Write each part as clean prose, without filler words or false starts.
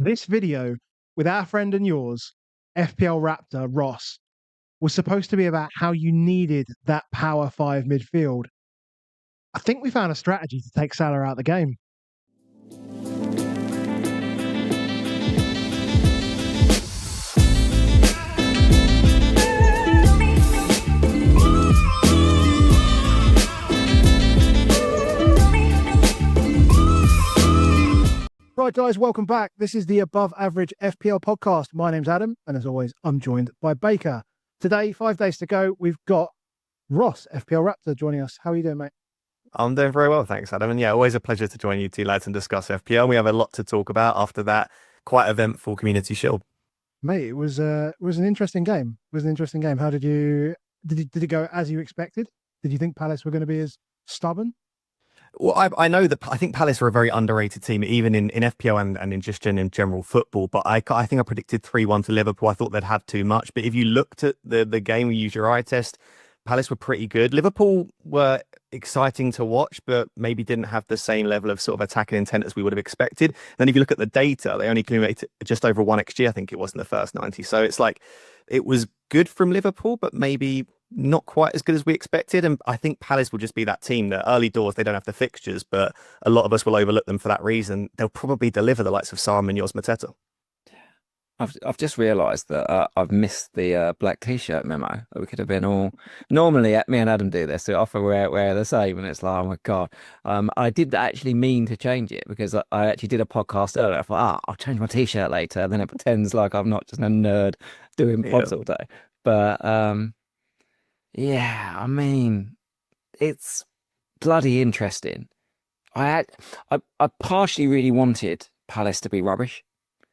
This video with our friend and yours, FPL Raptor Ross, was supposed to be about how you needed that power five midfield. I think we found a strategy to take Salah out of the game. Right, guys, welcome back. This is the Above Average FPL podcast. My name's Adam, and as always, I'm joined by Baker. Today, 5 days to go, we've got Ross, FPL Raptor, joining us. How are you doing, mate? I'm doing very well, thanks, Adam. And yeah, always a pleasure to join you two lads and discuss FPL. We have a lot to talk about after that quite eventful community shield. Mate, it was an interesting game. It was an interesting game. How did it go as you expected? Did you think Palace were going to be as stubborn? Well, I know that I think Palace are a very underrated team, even in FPL and in just in general football. But I think I predicted 3-1 to Liverpool. I thought they'd have too much. But if you looked at the game, you use your eye test, Palace were pretty good. Liverpool were exciting to watch, but maybe didn't have the same level of sort of attacking intent as we would have expected. Then if you look at the data, they only accumulated just over 1 XG, I think it was in the first 90. So it's like it was good from Liverpool, but maybe not quite as good as we expected. And I think Palace will just be that team that early doors, they don't have the fixtures, but a lot of us will overlook them for that reason. They'll probably deliver the likes of Sam and Jos Mateta. I've just realised that I've missed the black T-shirt memo. We could have been all normally. Me and Adam do this. So often we're the same, and it's like, oh my god. I did actually mean to change it because I actually did a podcast earlier. I thought, I'll change my T-shirt later, and then it pretends like I'm not just a nerd doing pods all day. But yeah, I mean, it's bloody interesting. I partially really wanted Palace to be rubbish.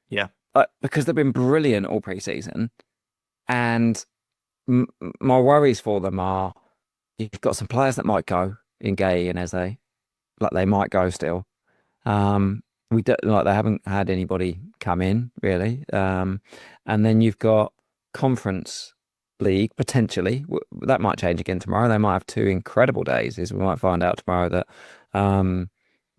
Yeah. Because they've been brilliant all pre-season, and my worries for them are you've got some players that might go in Gay and Eze, like they might go still. We don't like they haven't had anybody come in really, and then you've got Conference League potentially that might change again tomorrow. They might have 2 incredible days. As we might find out tomorrow that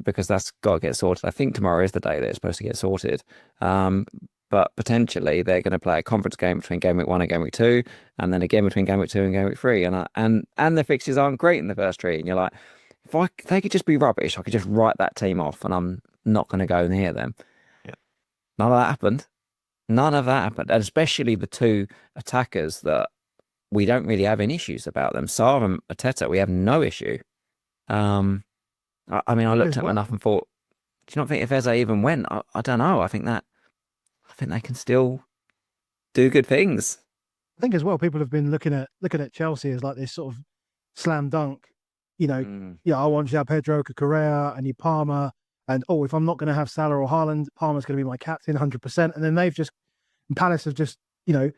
because that's got to get sorted. I think tomorrow is the day that it's supposed to get sorted. But potentially they're going to play a conference game between Game Week 1 and Game Week 2, and then again between Game Week 2 and Game Week 3. And the fixtures aren't great in the first 3. And you're like, if they could just be rubbish, I could just write that team off, and I'm not going to go near them. Yeah. None of that happened. None of that happened, and especially the 2 attackers that we don't really have any issues about them. Salah and Mateta, we have no issue. I mean, I looked at them enough and thought, do you not think if Eze even went? I don't know. I think they can still do good things. I think as well, people have been looking at Chelsea as like this sort of slam dunk. You know, yeah, I want you to have Pedro, Correa, and Palmer, and if I'm not going to have Salah or Haaland, Palmer's going to be my captain, 100%. And then Palace have just, I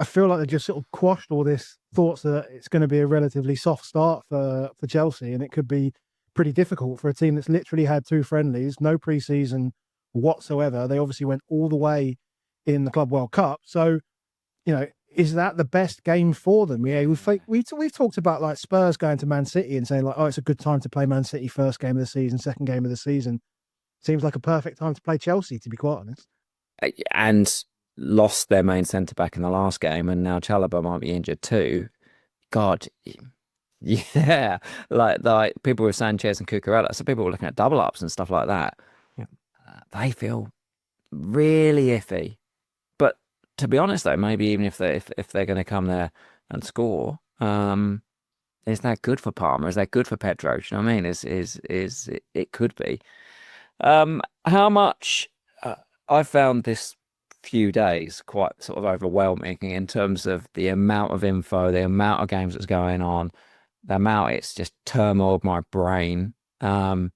feel like they've just sort of quashed all this thoughts that it's going to be a relatively soft start for Chelsea, and it could be pretty difficult for a team that's literally had 2 friendlies, no pre-season whatsoever. They obviously went all the way in the Club World Cup. So, is that the best game for them? Yeah, we've talked about like Spurs going to Man City and saying like, it's a good time to play Man City first game of the season, second game of the season. Seems like a perfect time to play Chelsea, to be quite honest. And lost their main centre-back in the last game, and now Chalobah might be injured too. God, yeah, like people were Sanchez and Cucurella, so people were looking at double ups and stuff like that. Yeah. They feel really iffy. But to be honest, though, maybe even if they're going to come there and score, is that good for Palmer? Is that good for Pedro? Do you know what I mean? It could be. How much I found this few days quite sort of overwhelming in terms of the amount of info, the amount of games that's going on. The amount it's just turmoiled my brain. And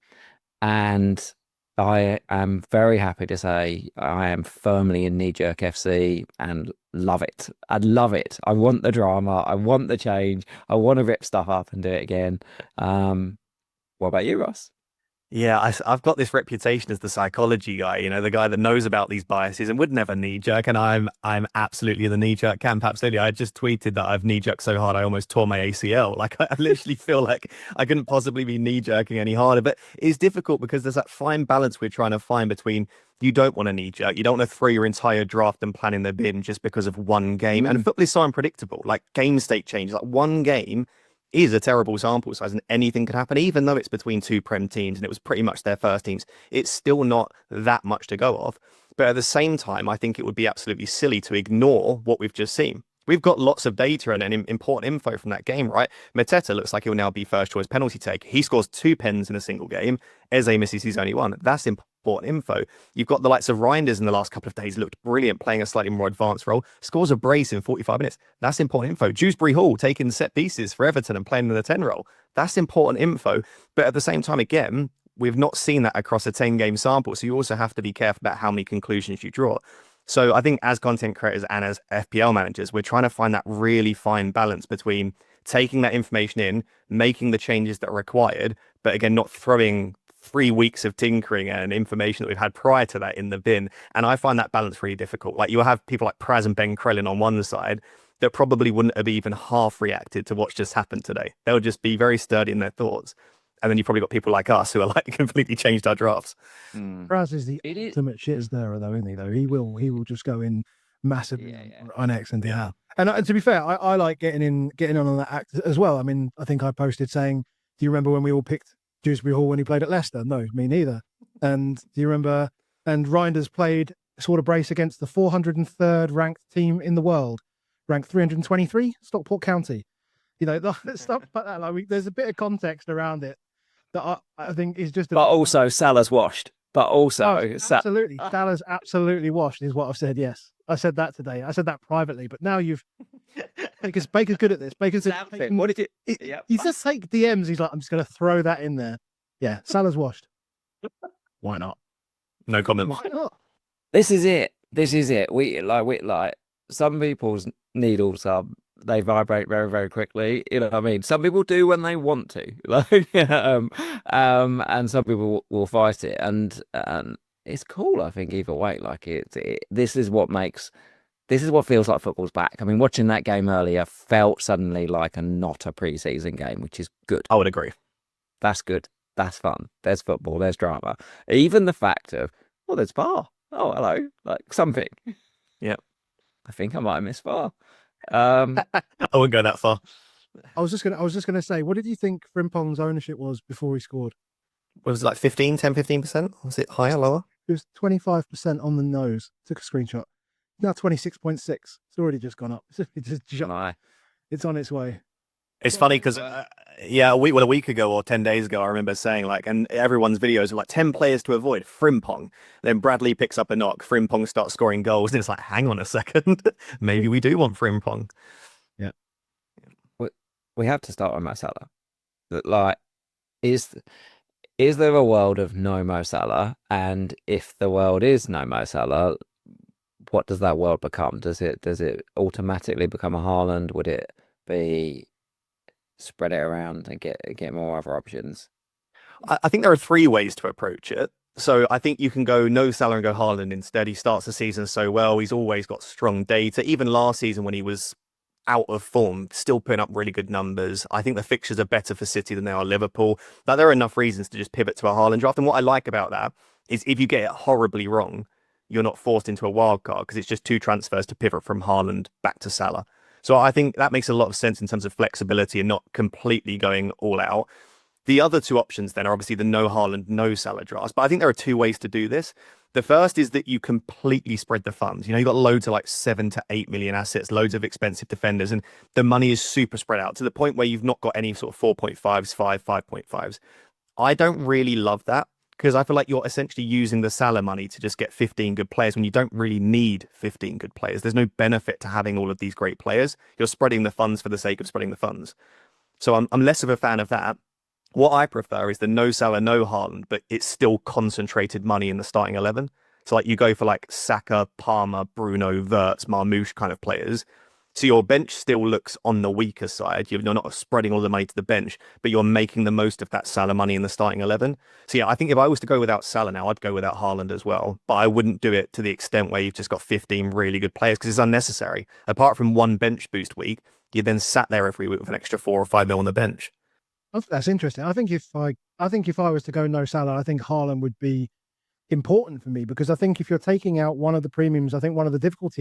I am very happy to say I am firmly in kneejerk FC and love it. I love it. I want the drama. I want the change. I want to rip stuff up and do it again. What about you, Ross? Yeah, I've got this reputation as the psychology guy, the guy that knows about these biases and would never knee jerk. And I'm absolutely in the knee jerk camp. Absolutely. I just tweeted that I've knee jerked so hard I almost tore my ACL. Like I literally feel like I couldn't possibly be knee jerking any harder. But it's difficult because there's that fine balance we're trying to find between you don't want to knee jerk, you don't want to throw your entire draft and plan in the bin just because of one game. And football is so unpredictable. Like game state changes, like one game is a terrible sample size and anything could happen, even though it's between two Prem teams and it was pretty much their first teams. It's still not that much to go off. But at the same time, I think it would be absolutely silly to ignore what we've just seen. We've got lots of data and important info from that game, right? Mateta looks like he'll now be first choice penalty take. He scores 2 pens in a single game. Eze misses his only one. That's important info. You've got the likes of Reinders in the last couple of days looked brilliant, playing a slightly more advanced role. Scores a brace in 45 minutes. That's important info. Dewsbury Hall taking set pieces for Everton and playing in the 10 role. That's important info. But at the same time, again, we've not seen that across a 10-game sample. So you also have to be careful about how many conclusions you draw. So I think as content creators and as FPL managers, we're trying to find that really fine balance between taking that information in, making the changes that are required, but again, not throwing 3 weeks of tinkering and information that we've had prior to that in the bin. And I find that balance really difficult. Like you'll have people like Praz and Ben Crellin on one side that probably wouldn't have even half reacted to what's just happened today. They'll just be very sturdy in their thoughts. And then you've probably got people like us who are like completely changed our drafts. Praz is the ultimate shit stirrer, though, isn't he? Though he will just go in massively on X and do that. And to be fair, I like getting on that act as well. I mean, I think I posted saying, "Do you remember when we all picked Dewsbury Hall when he played at Leicester?" No, me neither. And do you remember? And Reinders played sort of brace against the 403rd ranked team in the world, ranked 323, Stockport County. Stuff like that. Like there's a bit of context around it that I think is just. But also, Salah's washed. But also, absolutely, Salah's absolutely washed is what I've said. Yes, I said that today. I said that privately, but now you've because Baker's good at this. Baker's what did you? He just take DMs. He's like, I'm just going to throw that in there. Yeah, Salah's washed. Why not? No comment. Why not? This is it. We like some people's needles are. They vibrate very, very quickly. You know what I mean? Some people do when they want to, and some people will fight it, and it's cool. I think either way, like this is what feels like football's back. I mean, watching that game earlier felt suddenly like not a pre-season game, which is good. I would agree. That's good. That's fun. There's football. There's drama. Even the fact of there's VAR. Oh, hello, like something. Yeah, I think I might have missed VAR. I wouldn't go that far. I was just gonna say, what did you think Frimpong's ownership was before he scored? Was it like 15%? Was it higher, lower? It was 25% on the nose. Took a screenshot. Now 26.6. It's already just gone up. It's on its way. It's funny because, a week ago or 10 days ago, I remember saying and everyone's videos are like 10 players to avoid, Frimpong. Then Bradley picks up a knock, Frimpong starts scoring goals, and it's like, hang on a second, maybe we do want Frimpong. Yeah. We have to start with Mo Salah. Like, is there a world of no Mo Salah? And if the world is no Mo Salah, what does that world become? Does it automatically become a Haaland? Would it be spread it around and get more other options? I think there are 3 ways to approach it. So I think you can go no Salah and go Haaland instead. He starts the season so well. He's always got strong data. Even last season when he was out of form, still putting up really good numbers. I think the fixtures are better for City than they are Liverpool. But there are enough reasons to just pivot to a Haaland draft. And what I like about that is if you get it horribly wrong, you're not forced into a wild card because it's just 2 transfers to pivot from Haaland back to Salah. So I think that makes a lot of sense in terms of flexibility and not completely going all out. The other 2 options then are obviously the no Haaland, no Salah drafts. But I think there are 2 ways to do this. The first is that you completely spread the funds. You've got loads of like 7 to 8 million assets, loads of expensive defenders, and the money is super spread out to the point where you've not got any sort of 4.5s, 5.5s. I don't really love that because I feel like you're essentially using the Salah money to just get 15 good players when you don't really need 15 good players. There's no benefit to having all of these great players. You're spreading the funds for the sake of spreading the funds. So I'm less of a fan of that. What I prefer is the no Salah, no Haaland, but it's still concentrated money in the starting 11. So like you go for like Saka, Palmer, Bruno, Wirtz, Marmoush kind of players. So your bench still looks on the weaker side. You're not spreading all the money to the bench, but you're making the most of that Salah money in the starting 11. So yeah, I think if I was to go without Salah now, I'd go without Haaland as well. But I wouldn't do it to the extent where you've just got 15 really good players because it's unnecessary. Apart from one bench boost week, you then sat there every week with an extra 4 or 5 mil on the bench. That's interesting. I think if I was to go no Salah, I think Haaland would be important for me, because I think if you're taking out one of the premiums, I think one of the difficult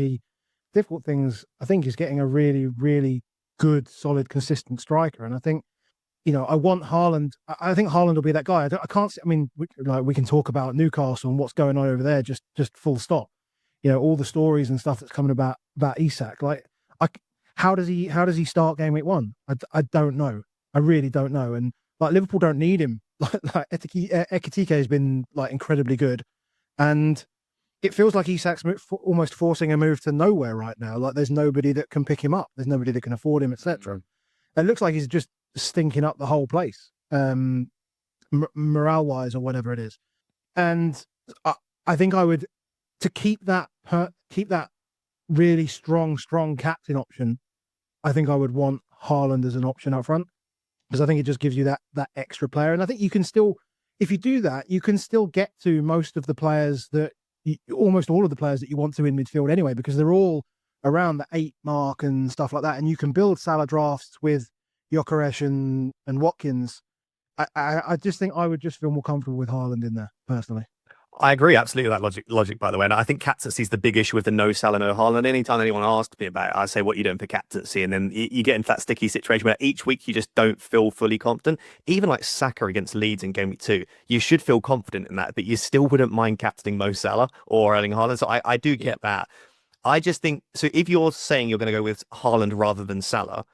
things I think is getting a really, really good, solid, consistent striker. And I think, I want Haaland. I think Haaland will be that guy. I can't see, I mean, we can talk about Newcastle and what's going on over there, just full stop. All the stories and stuff that's coming about Isak. Like, how does he start game week 1? I don't know. I really don't know. And like, Liverpool don't need him. Like Ekitike has been like incredibly good, and it feels like Isak's almost forcing a move to nowhere right now. Like, there's nobody that can pick him up. There's nobody that can afford him, etc. It looks like he's just stinking up the whole place, morale-wise or whatever it is. And I think I would, to keep that really strong captain option, I think I would want Haaland as an option up front, because I think it just gives you that extra player. And I think you can still, if you do that, you can still get to most of the players almost all of the players that you want to in midfield anyway, because they're all around the 8 mark and stuff like that. And you can build Salah drafts with Gyökeres and Watkins. I just think I would just feel more comfortable with Haaland in there, personally. I agree absolutely with that logic, by the way. And I think captaincy is the big issue with the no Salah, no Haaland. Anytime anyone asks me about it, I say, what are you doing for captaincy? And then you get into that sticky situation where each week you just don't feel fully confident. Even like Saka against Leeds in game week 2, you should feel confident in that, but you still wouldn't mind captaining Mo Salah or Erling Haaland. So I do get that. I just think, so if you're saying you're going to go with Haaland rather than Salah,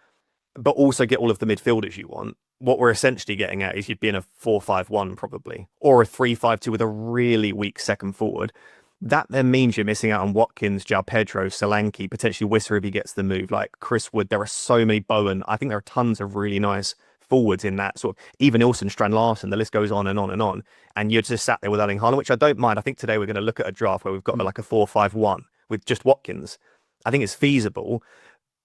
but also get all of the midfielders you want, what we're essentially getting at is you'd be in a 4-5-1 probably, or a 3-5-2 with a really weak second forward. That then means you're missing out on Watkins, João Pedro, Solanke, potentially Wissa if he gets the move, like Chris Wood. There are so many, Bowen. I think there are tons of really nice forwards in that sort of, even Ilson, Strand Larsen, the list goes on and on and on. And you're just sat there with Erling Haaland, which I don't mind. I think today we're going to look at a draft where we've got like a 4-5-1 with just Watkins. I think it's feasible.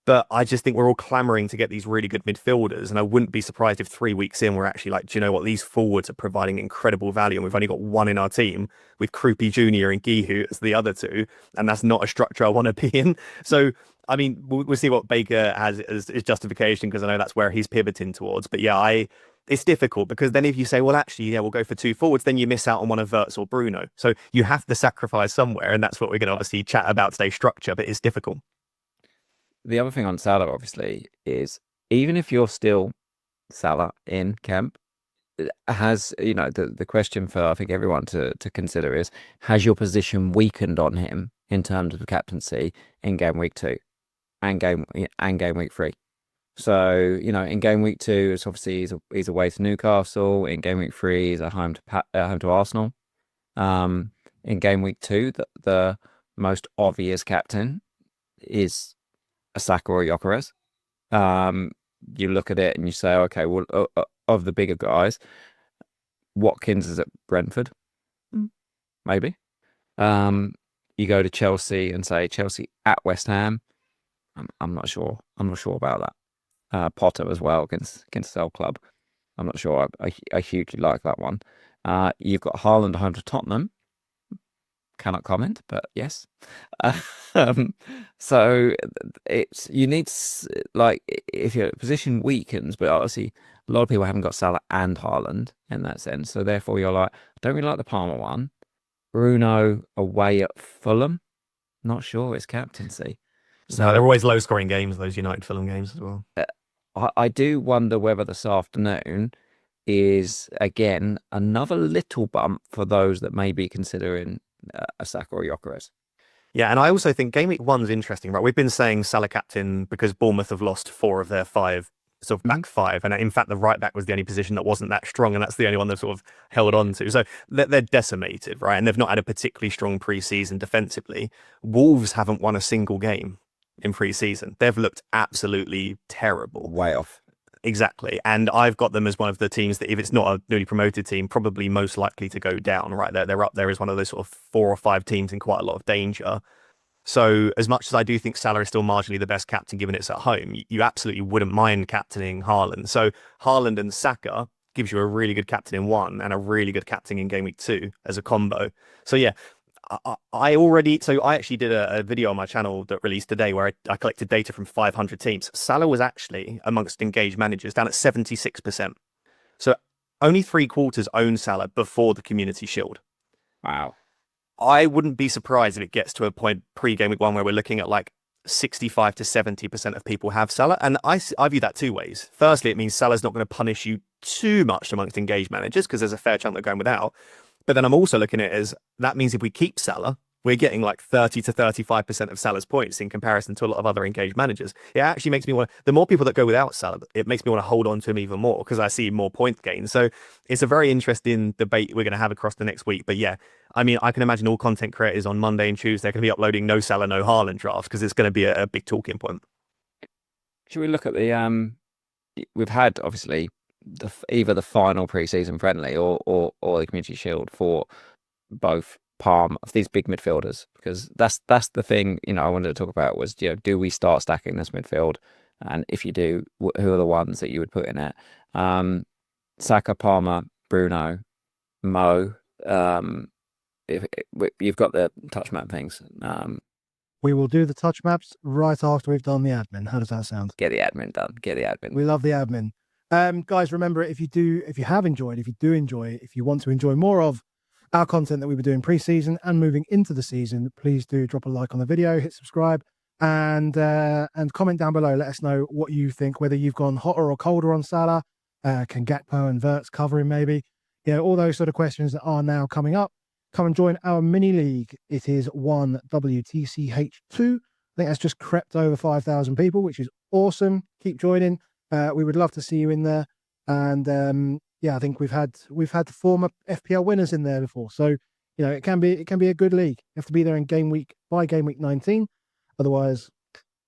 But I just think we're all clamoring to get these really good midfielders. And I wouldn't be surprised if 3 weeks in, we're actually like, do you know what? These forwards are providing incredible value. And we've only got one in our team with Krupi Jr. and Gihu as the other 2. And that's not a structure I want to be in. So, I mean, we'll see what Baker has as justification, because I know that's where he's pivoting towards. But yeah, it's difficult, because then if you say, well, actually, yeah, we'll go for 2 forwards, then you miss out on one of Wirtz or Bruno. So you have to sacrifice somewhere. And that's what we're going to obviously chat about today, structure, but it's difficult. The other thing on Salah, obviously, is even if you're still Salah in camp, has, the question for, I think, everyone to consider is, has your position weakened on him in terms of captaincy in game week 2 and game week 3? So, in game week 2, it's obviously he's away to Newcastle. In game week 3, he's at home to Arsenal. In game week 2, the most obvious captain is a Saka or Gyökeres. You look at it and you say, okay, well, of the bigger guys, Watkins is at Brentford, maybe. You go to Chelsea and say Chelsea at West Ham. I'm not sure. I'm not sure about that. Potter as well against Cell Club. I'm not sure. I hugely like that one. You've got Haaland home to Tottenham. Cannot comment, but yes. So it's, you need, like, if your position weakens, but obviously a lot of people haven't got Salah and Haaland in that sense. So therefore you're like, I don't really like the Palmer one. Bruno away at Fulham. Not sure it's captaincy. So they're always low scoring games, those United Fulham games as well. I do wonder whether this afternoon is, again, another little bump for those that may be considering a Saka or Gyökeres. Yeah, and I also think game week 1's interesting, right? We've been saying Salah captain because Bournemouth have lost 4 of their 5, sort of back 5. And in fact, the right back was the only position that wasn't that strong. And that's the only one they've sort of held on to. So they're decimated, right? And they've not had a particularly strong pre-season defensively. Wolves haven't won a single game in pre-season. They've looked absolutely terrible. Way off. Exactly. And I've got them as one of the teams that, if it's not a newly promoted team, probably most likely to go down, right? They're up there as one of those sort of 4 or 5 teams in quite a lot of danger. So as much as I do think Salah is still marginally the best captain given it's at home, you absolutely wouldn't mind captaining Haaland. So Haaland and Saka gives you a really good captain in one and a really good captain in game week 2 as a combo. So yeah, I actually did a video on my channel that released today where I collected data from 500 teams. Salah was actually amongst engaged managers down at 76%. So only 3/4 own Salah before the Community Shield. Wow. I wouldn't be surprised if it gets to a point pre-game week 1 where we're looking at like 65 to 70% of people have Salah. And I view that two ways. Firstly, it means Salah's not going to punish you too much amongst engaged managers because there's a fair chunk that are going without. But then I'm also looking at it as that means if we keep Salah, we're getting like 30 to 35% of Salah's points in comparison to a lot of other engaged managers. It actually makes me want the more people that go without Salah, it makes me want to hold on to him even more because I see more point gain. So it's a very interesting debate we're going to have across the next week. But yeah, I mean, I can imagine all content creators on Monday and Tuesday are going to be uploading no Salah, no Haaland drafts because it's going to be a big talking point. Should we look at the we've had obviously either the final pre-season friendly or the Community Shield for both Palm of these big midfielders, because that's the thing, you know, I wanted to talk about was, you know, do we start stacking this midfield, and if you do, who are the ones that you would put in it? Saka, Palmer, Bruno, Mo. If you've got the touch map things, we will do the touch maps right after we've done the admin. How does that sound? Get the admin done. Get the admin. We love the admin. Guys, remember, if you do enjoy, if you want to enjoy more of our content that we were doing pre-season and moving into the season, please do drop a like on the video, hit subscribe, and comment down below. Let us know what you think, whether you've gone hotter or colder on Salah. Can Gakpo and Verts cover him maybe? You know, all those sort of questions that are now coming up. Come and join our mini league. It is 1 WTCH2. I think that's just crept over 5,000 people, which is awesome. Keep joining. We would love to see you in there. And yeah, I think we've had former FPL winners in there before. So, you know, it can be a good league. You have to be there in game week 19. Otherwise,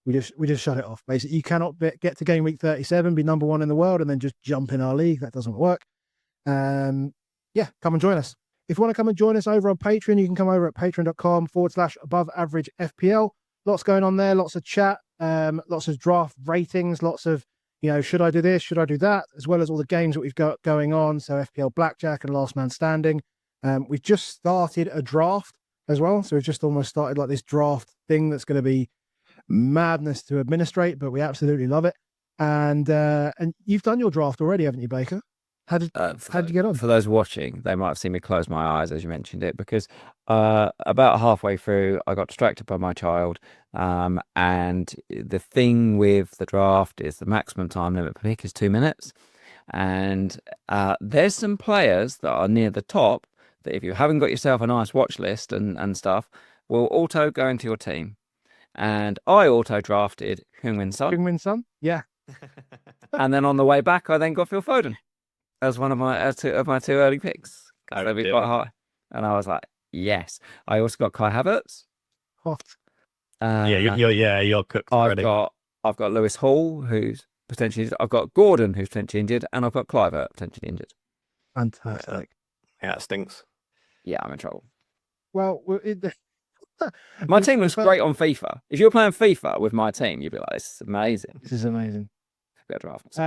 we just shut it off. Basically, you cannot get to game week 37, be number 1 in the world, and then just jump in our league. That doesn't work. Yeah, come and join us. If you want to come and join us over on Patreon, you can come over at patreon.com/aboveaverageFPL. Lots going on there, lots of chat, lots of draft ratings, lots of, you know, should I do this, should I do that, as well as all the games that we've got going on. So FPL Blackjack and Last Man Standing. We've just started a draft as well. So we've just almost started like this draft thing that's going to be madness to administrate, but we absolutely love it. And you've done your draft already, haven't you, Baker? How did you get on? For those watching, they might have seen me close my eyes as you mentioned it, because about halfway through, I got distracted by my child. And the thing with the draft is the maximum time limit per pick is 2 minutes. And there's some players that are near the top that if you haven't got yourself a nice watch list and stuff, will auto go into your team. And I auto drafted Heung-min Son. Heung-min Son? Yeah. And then on the way back, I then got Phil Foden as one of my two early picks. That'd be quite high. And I was like, yes. I also got Kai Havertz. Hot. You're cooked already. I've got Lewis Hall, who's potentially injured. I've got Gordon, who's potentially injured, and I've got Clivert, potentially injured. Fantastic. Yeah, it stinks. Yeah, I'm in trouble. Well, my team looks great on FIFA. If you're playing FIFA with my team, you'd be like, this is amazing. This is amazing. Draft.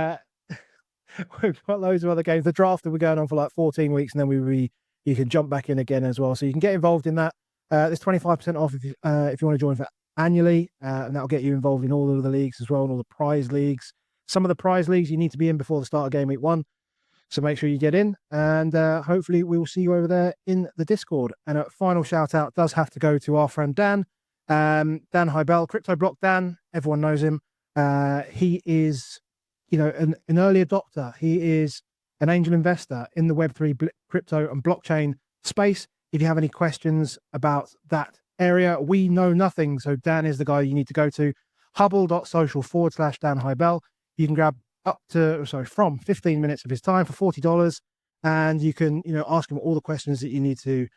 We've got loads of other games. The draft that we're going on for like 14 weeks, and then you can jump back in again as well. So you can get involved in that. There's 25% off if you want to join for annually, and that'll get you involved in all of the leagues as well, and all the prize leagues. Some of the prize leagues you need to be in before the start of game week 1. So make sure you get in, and hopefully we will see you over there in the Discord. And a final shout out does have to go to our friend Dan, Dan Hybel, Crypto Block Dan. Everyone knows him. He is, you know, an early adopter. He is an angel investor in the Web3 crypto and blockchain space. If you have any questions about that area, we know nothing. So Dan is the guy you need to go to. Hubble.social/Dan Hybel. You can grab from 15 minutes of his time for $40, and you can, you know, ask him all the questions that you need to.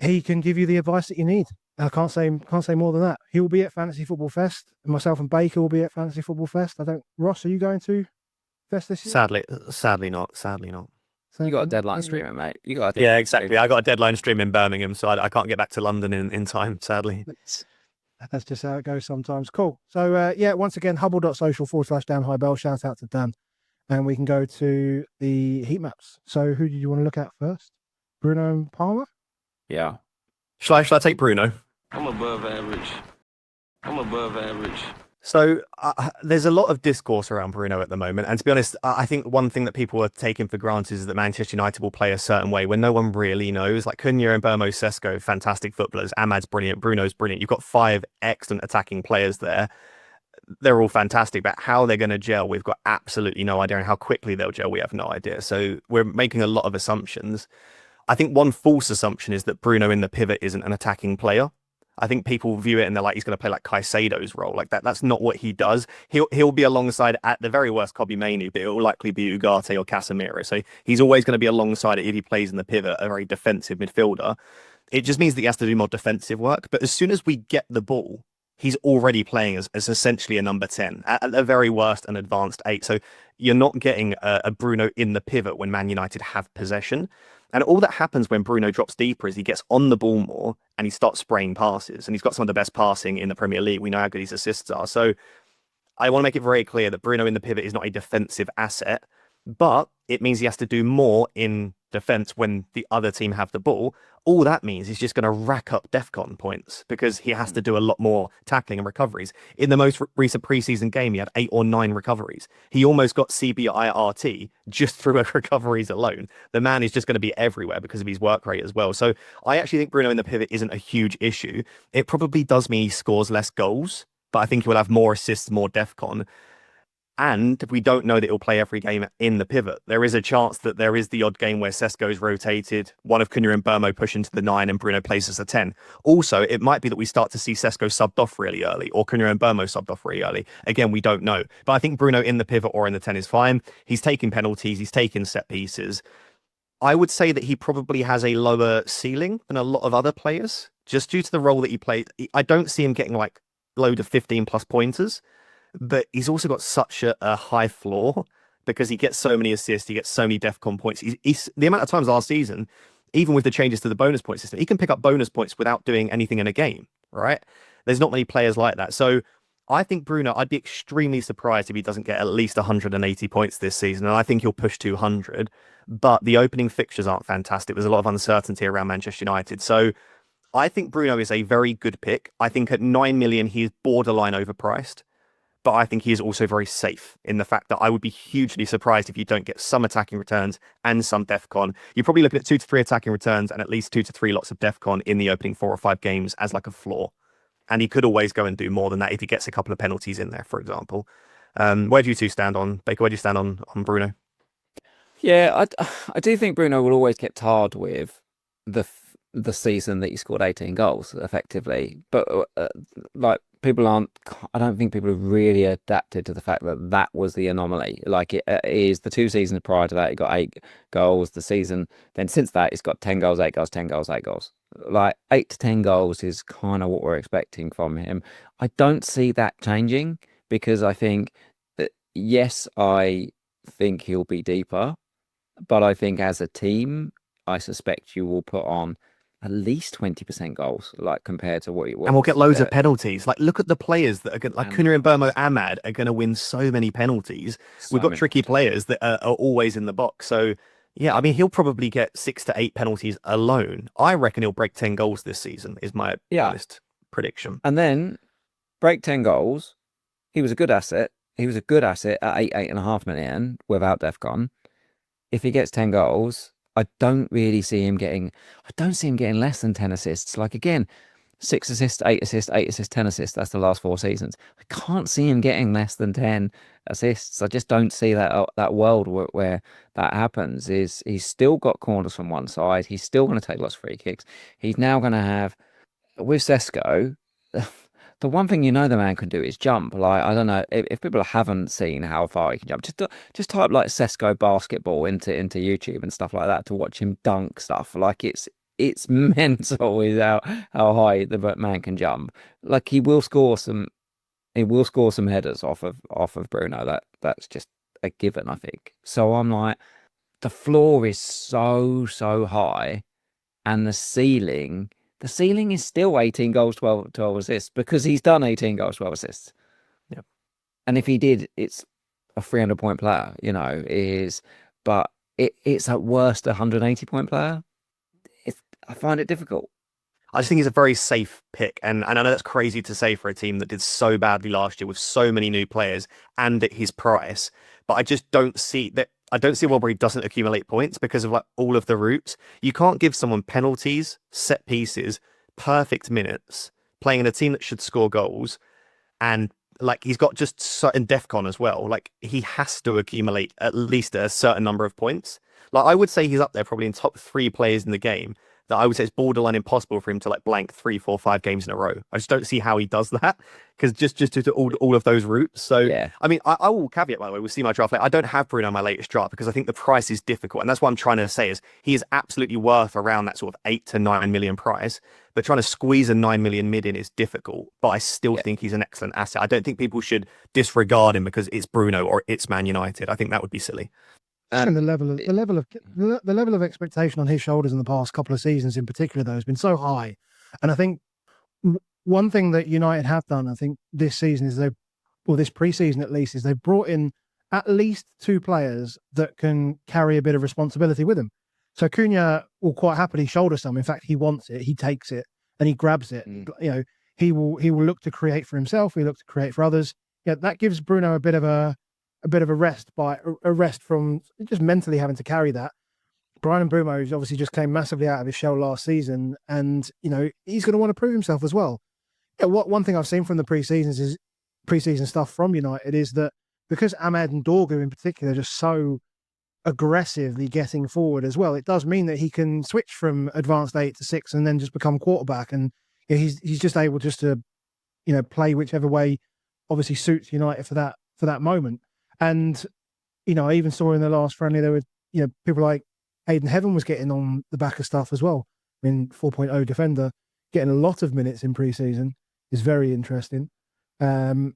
He can give you the advice that you need. I can't say more than that. He will be at Fantasy Football Fest, and myself and Baker will be at Fantasy Football Fest. Ross, are you going to Fest this year? Sadly not. So, You got a deadline streaming, mate. You got Yeah, exactly. I got a deadline stream in Birmingham, so I can't get back to London in time, sadly. That's just how it goes sometimes. Cool. So, yeah, once again, hubble.social/Dan Hybel. Shout out to Dan. And we can go to the heat maps. So, who did you want to look at first? Bruno and Palmer? Yeah. Shall I take Bruno? I'm above average. So there's a lot of discourse around Bruno at the moment. And to be honest, I think one thing that people are taking for granted is that Manchester United will play a certain way when no one really knows. Like Cunha and Burmo Sesko, fantastic footballers. Ahmad's brilliant. Bruno's brilliant. You've got 5 excellent attacking players there. They're all fantastic, but how they're going to gel, we've got absolutely no idea. And how quickly they'll gel, we have no idea. So we're making a lot of assumptions. I think one false assumption is that Bruno in the pivot isn't an attacking player. I think people view it and they're like, he's going to play like Caicedo's role. Like that's not what he does. He'll be alongside, at the very worst, Kobbie Mainoo, but it'll likely be Ugarte or Casemiro. So he's always going to be alongside it if he plays in the pivot, a very defensive midfielder. It just means that he has to do more defensive work. But as soon as we get the ball, he's already playing as essentially a number 10, at the very worst, an advanced 8. So you're not getting a Bruno in the pivot when Man United have possession. And all that happens when Bruno drops deeper is he gets on the ball more and he starts spraying passes. And he's got some of the best passing in the Premier League. We know how good his assists are. So I want to make it very clear that Bruno in the pivot is not a defensive asset, but it means he has to do more in defense when the other team have the ball. All that means he's just going to rack up DEFCON points because he has to do a lot more tackling and recoveries. In the most recent preseason game, he had 8 or 9 recoveries. He almost got CBIRT just through recoveries alone. The man is just going to be everywhere because of his work rate as well. So I actually think Bruno in the pivot isn't a huge issue. It probably does mean he scores less goals, but I think he will have more assists, more DEFCON. And we don't know that he'll play every game in the pivot. There is a chance that there is the odd game where Sesko's rotated, one of Cunha and Burmo push into the 9 and Bruno plays as a 10. Also, it might be that we start to see Sesko subbed off really early or Cunha and Burmo subbed off really early. Again, we don't know. But I think Bruno in the pivot or in the 10 is fine. He's taking penalties. He's taking set pieces. I would say that he probably has a lower ceiling than a lot of other players, just due to the role that he plays. I don't see him getting like a load of 15 plus pointers. But he's also got such a high floor because he gets so many assists, he gets so many DEFCON points. He's the amount of times last season, even with the changes to the bonus point system, he can pick up bonus points without doing anything in a game, right? There's not many players like that. So I think Bruno, I'd be extremely surprised if he doesn't get at least 180 points this season. And I think he'll push 200. But the opening fixtures aren't fantastic. There's a lot of uncertainty around Manchester United. So I think Bruno is a very good pick. I think at 9 million, he is borderline overpriced. But I think he is also very safe in the fact that I would be hugely surprised if you don't get some attacking returns and some DEFCON. You're probably looking at 2 to 3 attacking returns and at least 2 to 3 lots of DEFCON in the opening 4 or 5 games as like a floor. And he could always go and do more than that if he gets a couple of penalties in there, for example. Where do you two stand on, Baker? Where do you stand on Bruno? Yeah, I do think Bruno will always get tarred with the season that he scored 18 goals effectively. But like people aren't, I don't think people have really adapted to the fact that that was the anomaly. Like it is the 2 seasons prior to that, he got 8 goals. The season then since that, he's got 10 goals, 8 goals, 10 goals, 8 goals. Like 8 to 10 goals is kind of what we're expecting from him. I don't see that changing because I think that, yes, I think he'll be deeper, but I think as a team, I suspect you will put on at least 20% goals, like compared to what he was. And we'll get loads of penalties. Like, look at the players that are going, like Cunha and Burmo, Ahmad are going to win so many penalties. We've got tricky players that are always in the box. So, yeah, I mean, he'll probably get 6 to 8 penalties alone. I reckon he'll break 10 goals this season, is my honest prediction. And then break 10 goals. He was a good asset. He was a good asset at 8.5 million without DEFCON. If he gets 10 goals, I don't see him getting less than 10 assists. Like again, 6 assists, 8 assists, 8 assists, 10 assists. That's the last 4 seasons. I can't see him getting less than 10 assists. I just don't see that world where that happens. He's still got corners from one side. He's still going to take lots of free kicks. He's now going to have, with Sesko, the one thing the man can do is jump. Like, I don't know if people haven't seen how far he can jump. Just type like Sesko basketball into YouTube and stuff like that to watch him dunk stuff. Like it's mental with how high the man can jump. Like he will score some headers off of Bruno. That's just a given, I think. So I'm like, the floor is so high, and the ceiling is still 18 goals, 12 assists, because he's done 18 goals, 12 assists. Yep. And if he did, it's a 300-point player, but it's at worst a 180-point player. I find it difficult. I just think he's a very safe pick. And I know that's crazy to say for a team that did so badly last year with so many new players and at his price. But I just don't see that. I don't see a world where he doesn't accumulate points because of like all of the routes. You can't give someone penalties, set pieces, perfect minutes, playing in a team that should score goals. And like he's got just certain DEFCON as well. Like he has to accumulate at least a certain number of points. Like I would say he's up there probably in top 3 players in the game. That I would say it's borderline impossible for him to like blank 3, 4, 5 games in a row. I just don't see how he does that because just due to all of those routes. So, yeah. I mean, I will caveat, by the way, we'll see my draft later. I don't have Bruno on my latest draft because I think the price is difficult. And that's what I'm trying to say is he is absolutely worth around that sort of 8 to 9 million price. But trying to squeeze a 9 million mid in is difficult. But I still think he's an excellent asset. I don't think people should disregard him because it's Bruno or it's Man United. I think that would be silly. And the level of expectation on his shoulders in the past couple of seasons, in particular, though, has been so high. And I think one thing that United have done, I think, this season is this pre-season at least, is they've brought in at least 2 players that can carry a bit of responsibility with him. So Cunha will quite happily shoulder some. In fact, he wants it, he takes it, and he grabs it. He will look to create for himself. He look to create for others. Yeah, that gives Bruno a bit of a rest from just mentally having to carry that. Bryan Mbeumo obviously just came massively out of his shell last season, and he's going to want to prove himself as well. Yeah, one thing I've seen from the preseason stuff from United is that because Ahmed and Dorgu in particular are just so aggressively getting forward as well, it does mean that he can switch from advanced 8 to 6 and then just become quarterback, and he's just able just to play whichever way obviously suits United for that moment. And, I even saw in the last friendly, there were, people like Hayden Heaven was getting on the back of stuff as well. I mean, 4.0 defender, getting a lot of minutes in pre-season is very interesting. But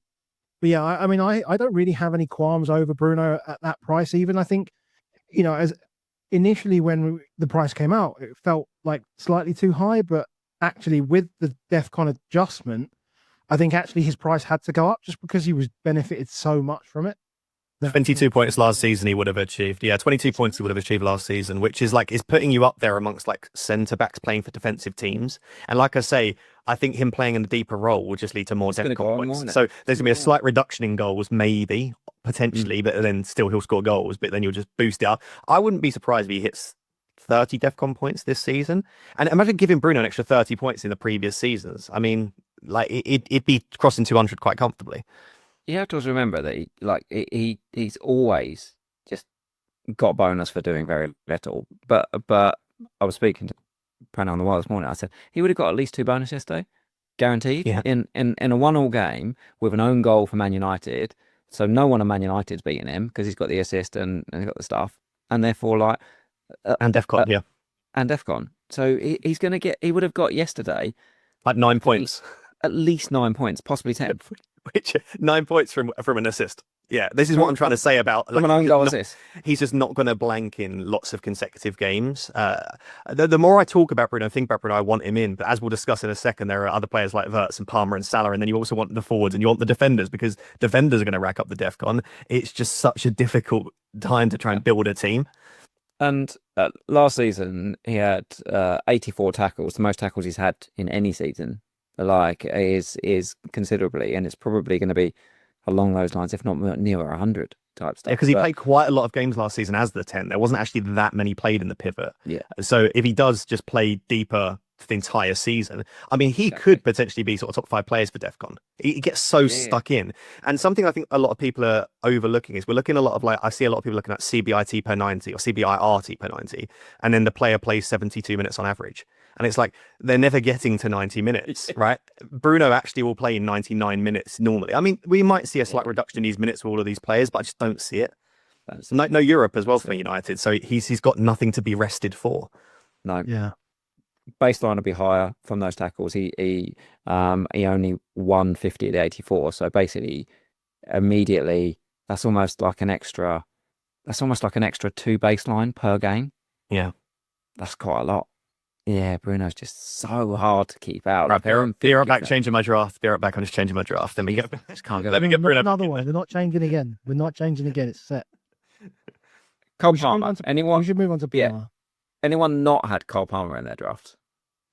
yeah, I don't really have any qualms over Bruno at that price even. I think, as initially when the price came out, it felt like slightly too high, but actually with the DEFCON adjustment, I think actually his price had to go up just because he was benefited so much from it. 22 points last season he would have achieved. Yeah, 22 points he would have achieved last season, which is putting you up there amongst like centre-backs playing for defensive teams. And like I say, I think him playing in a deeper role will just lead to more DEFCON points. So there's going to be a slight reduction in goals, maybe, potentially, but then still he'll score goals, but then you'll just boost it up. I wouldn't be surprised if he hits 30 DEFCON points this season. And imagine giving Bruno an extra 30 points in the previous seasons. I mean, like it'd be crossing 200 quite comfortably. You have to also remember that he's always just got bonus for doing very little. But I was speaking to Prano on the wire this morning. I said he would have got at least 2 bonuses yesterday, guaranteed. Yeah. In a 1-1 game with an own goal for Man United. So no one on Man United's beating him because he's got the assist and he's got the stuff, and therefore and DEFCON, and DEFCON. So he's going to get. He would have got yesterday like 9 points, at least 9 points, possibly 10. Which 9 points from an assist. Yeah, this is what I'm trying to say about an own goal assist. He's just not going to blank in lots of consecutive games. The more I talk about Bruno, think about Bruno, I want him in. But as we'll discuss in a second, there are other players like Wirtz and Palmer and Salah, and then you also want the forwards and you want the defenders because defenders are going to rack up the DEFCON. It's just such a difficult time to try and build a team. And last season, he had 84 tackles, the most tackles he's had in any season. Is considerably, and it's probably going to be along those lines, if not nearer 100 type stuff. Yeah, because he played quite a lot of games last season as the 10. There wasn't actually that many played in the pivot. Yeah. So if he does just play deeper the entire season, I mean, he could potentially be sort of top 5 players for DEFCON. He gets so stuck in. And something I think a lot of people are overlooking is we're looking a lot of I see a lot of people looking at CBIT per 90 or CBIRT per 90, and then the player plays 72 minutes on average. And it's like, they're never getting to 90 minutes, right? Bruno actually will play in 99 minutes normally. I mean, we might see a slight reduction in these minutes for all of these players, but I just don't see it. No Europe as well for United. So he's got nothing to be rested for. No. Yeah. Baseline will be higher from those tackles. He only won 50 at the 84. So basically, immediately, that's almost like an extra That's almost like an extra 2 baseline per game. Yeah. That's quite a lot. Yeah, Bruno's just so hard to keep out. Right, be right back changing my draft. Be right back. I'm just changing my draft. Then we go. Just can't go. Let me get Bruno. Another one. We're not changing again. We're not changing again. It's set. Cole Palmer. We should move on to Palmer. Yeah. Anyone not had Cole Palmer in their draft?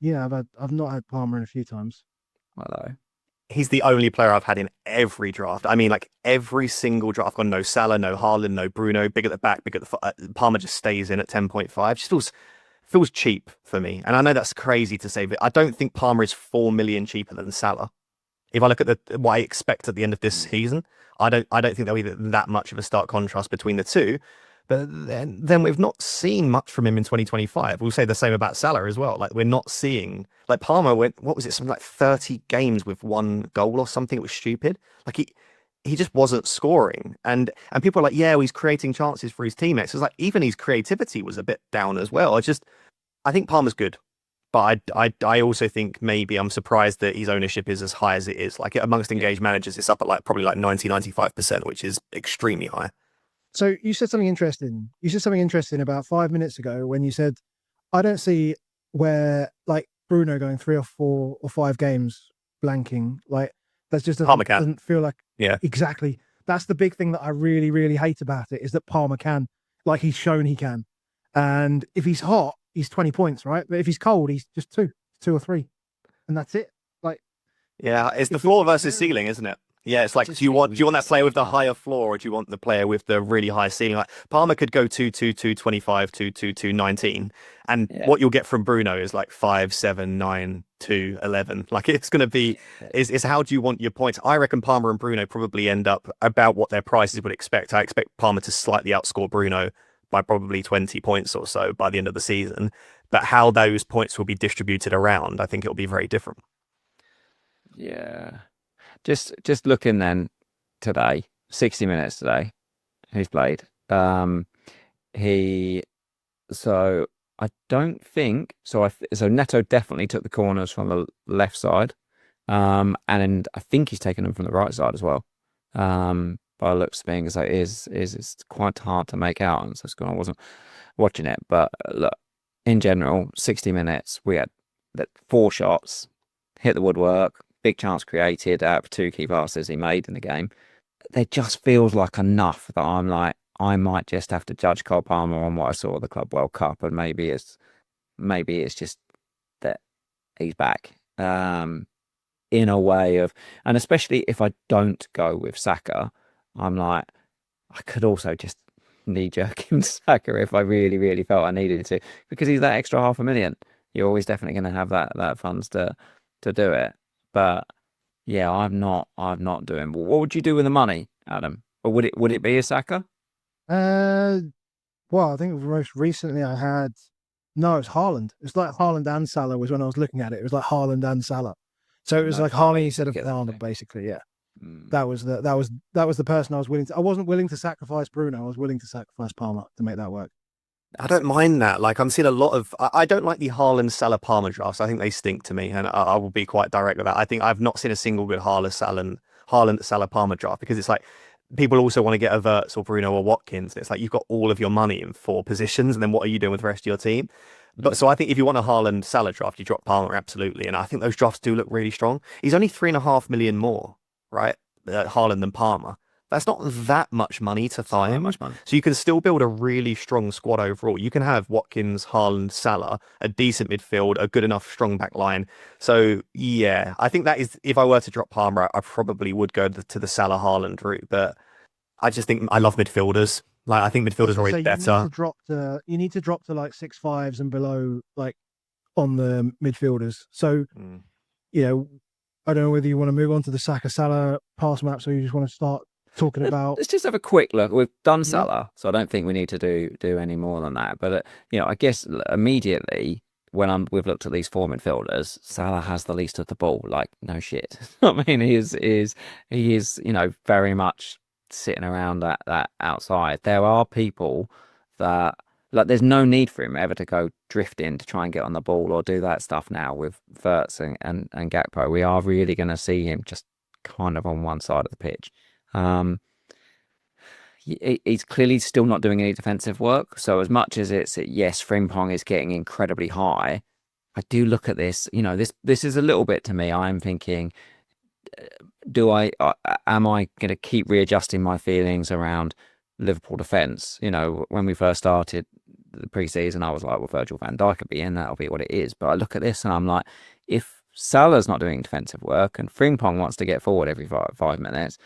Yeah, I've not had Palmer in a few times. Hello. He's the only player I've had in every draft. I mean, like every single draft. I've got no Salah, no Haaland, no Bruno. Big at the back, big at the Palmer just stays in at 10.5. Just feels cheap for me. And I know that's crazy to say, but I don't think Palmer is 4 million cheaper than Salah. If I look at what I expect at the end of this season, I don't think there'll be that much of a stark contrast between the two. But then we've not seen much from him in 2025. We'll say the same about Salah as well. Like we're not seeing, like Palmer went, what was it, something like 30 games with 1 goal or something. It was stupid. Like he just wasn't scoring. And people are like, yeah, well, he's creating chances for his teammates. It's like even his creativity was a bit down as well. I think Palmer's good. But I also think maybe I'm surprised that his ownership is as high as it is. Like amongst engaged managers, it's up at probably 90-95%, which is extremely high. So you said something interesting. You said something interesting about 5 minutes ago when you said, I don't see where like Bruno going 3 or 4 or 5 games blanking. Like that just doesn't feel like, yeah, exactly. That's the big thing that I really, really hate about it is that Palmer can, like he's shown he can. And if he's hot, he's 20 points, right? But if he's cold, he's just 2 or 3. And that's it. Like, yeah, it's the floor versus ceiling, isn't it? Yeah, it's like, do you want that player with the higher floor, or do you want the player with the really high ceiling? Like Palmer could go 2-2-2-25, 2-2-2-19, and what you'll get from Bruno is like 5, 7, 9, 2, 11. Like it's going to be is how do you want your points? I reckon Palmer and Bruno probably end up about what their prices would expect. I expect Palmer to slightly outscore Bruno by probably 20 points or so by the end of the season. But how those points will be distributed around, I think it'll be very different. Yeah. Just looking then today, 60 minutes today, he's played. So I don't think so. So Neto definitely took the corners from the left side, and I think he's taken them from the right side as well. By the looks of things, like it's quite hard to make out, and so I wasn't watching it. But look, in general, 60 minutes, we had 4 shots, hit the woodwork. Big chance created out of 2 key passes he made in the game. There just feels like enough that I'm like, I might just have to judge Cole Palmer on what I saw at the Club World Cup, and maybe it's just that he's back in a way of, and especially if I don't go with Saka, I'm like, I could also just knee-jerk him Saka if I really, really felt I needed to, because he's that extra 500,000. You're always definitely going to have that funds to do it. But yeah, I'm not doing. What would you do with the money, Adam? Or would it be a Saka? Well, I think most recently it's Haaland. It's like Haaland and Salah was when I was looking at it. It was like Haaland and Salah. So it was like Haaland instead of Haaland, basically. Yeah, that was the person I was willing to. I wasn't willing to sacrifice Bruno. I was willing to sacrifice Palmer to make that work. I don't mind that. Like I'm seeing a lot of. I don't like the Haaland Salah Palmer drafts. I think they stink to me, and I will be quite direct with that. I think I've not seen a single good Haaland Salah Palmer draft, because it's like people also want to get a Verts or Bruno or Watkins. And it's like you've got all of your money in 4 positions, and then what are you doing with the rest of your team? But so I think if you want a Haaland Salah draft, you drop Palmer absolutely, and I think those drafts do look really strong. He's only 3.5 million more, right? Haaland than Palmer. That's not that much money to throw in. So you can still build a really strong squad overall. You can have Watkins, Haaland, Salah, a decent midfield, a good enough strong back line. So yeah, I think that is, if I were to drop Palmer, I probably would go to the Salah Haaland route. But I just think I love midfielders. Like I think midfielders are always better. You need to drop to like 6.5s and below, like on the midfielders. So you know, I don't know whether you want to move on to the Saka Salah pass maps, or you just want to start talking about. Let's just have a quick look. We've done Salah, so I don't think we need to do any more than that. But I guess immediately when we've looked at these 4 midfielders, Salah has the least of the ball. Like no shit. I mean, he is very much sitting around that outside. There are people that like there's no need for him ever to go drifting to try and get on the ball or do that stuff now with Verts and Gakpo. We are really going to see him just kind of on one side of the pitch. he's clearly still not doing any defensive work. So as much as it's yes, Frimpong is getting incredibly high, I do look at this. This is a little bit to me. I'm thinking, am I going to keep readjusting my feelings around Liverpool defence? When we first started the pre-season, I was like, well, Virgil van Dijk could be in, that'll be what it is. But I look at this and I'm like, if Salah's not doing defensive work and Frimpong wants to get forward every 5 minutes,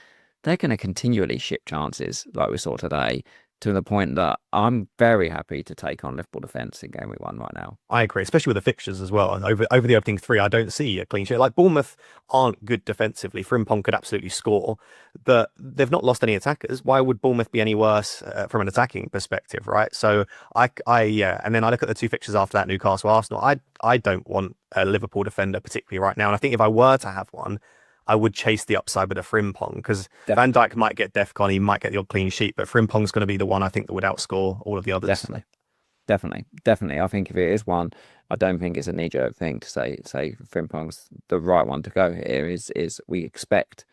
they're going to continually ship chances like we saw today, to the point that I'm very happy to take on Liverpool defence in game week 1 right now. I agree, especially with the fixtures as well. And over the opening 3, I don't see a clean sheet. Like Bournemouth aren't good defensively. Frimpong could absolutely score, but they've not lost any attackers. Why would Bournemouth be any worse from an attacking perspective, right? So yeah. And then I look at the 2 fixtures after that, Newcastle, Arsenal. I don't want a Liverpool defender particularly right now. And I think if I were to have one, I would chase the upside with a Frimpong, because Van Dijk might get DEFCON, he might get the odd clean sheet, but Frimpong's going to be the one I think that would outscore all of the others. Definitely. I think if it is one, I don't think it's a knee-jerk thing to say Frimpong's the right one to go here. Is we expect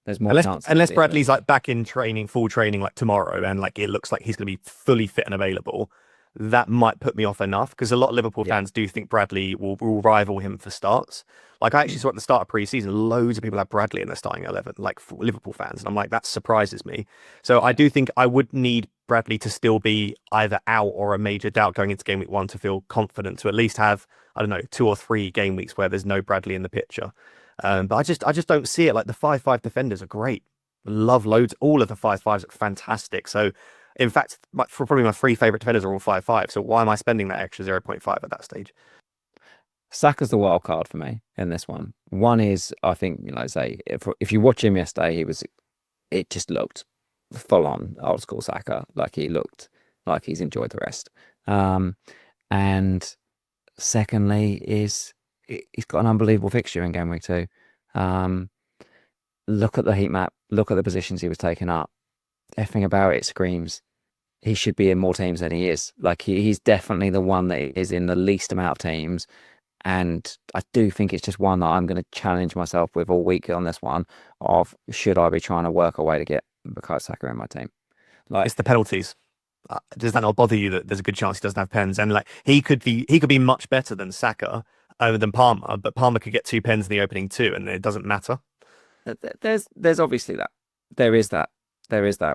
there's more chance. Unless Bradley's like back in training, full training like tomorrow, and like it looks like he's going to be fully fit and available, that might put me off enough, because a lot of Liverpool fans do think Bradley will rival him for starts. Like I actually saw at the start of pre-season, loads of people had Bradley in their starting 11, like Liverpool fans. And I'm like, that surprises me. So I do think I would need Bradley to still be either out or a major doubt going into game week 1 to feel confident to at least have, I don't know, 2 or 3 game weeks where there's no Bradley in the picture. But I just don't see it. Like the 5-5 defenders are great. Love loads. All of the 5-5s are fantastic. So in fact, probably my 3 favorite defenders are all 5-5. So why am I spending that extra 0.5 at that stage? Saka's the wild card for me in this one. One is, I think, say if you watch him yesterday, it just looked full on old school Saka. Like he looked like he's enjoyed the rest. And secondly is he's got an unbelievable fixture in game week 2. Look at the heat map. Look at the positions he was taking up. Everything about it screams he should be in more teams than he is. Like he's definitely the one that is in the least amount of teams. And I do think it's just one that I'm going to challenge myself with all week on this one of, should I be trying to work a way to get Bukayo Saka in my team? Like, it's the penalties. Does that not bother you that there's a good chance he doesn't have pens? And like he could be much better than Saka than Palmer, but Palmer could get 2 pens in the opening 2 and it doesn't matter. There's obviously that. There is that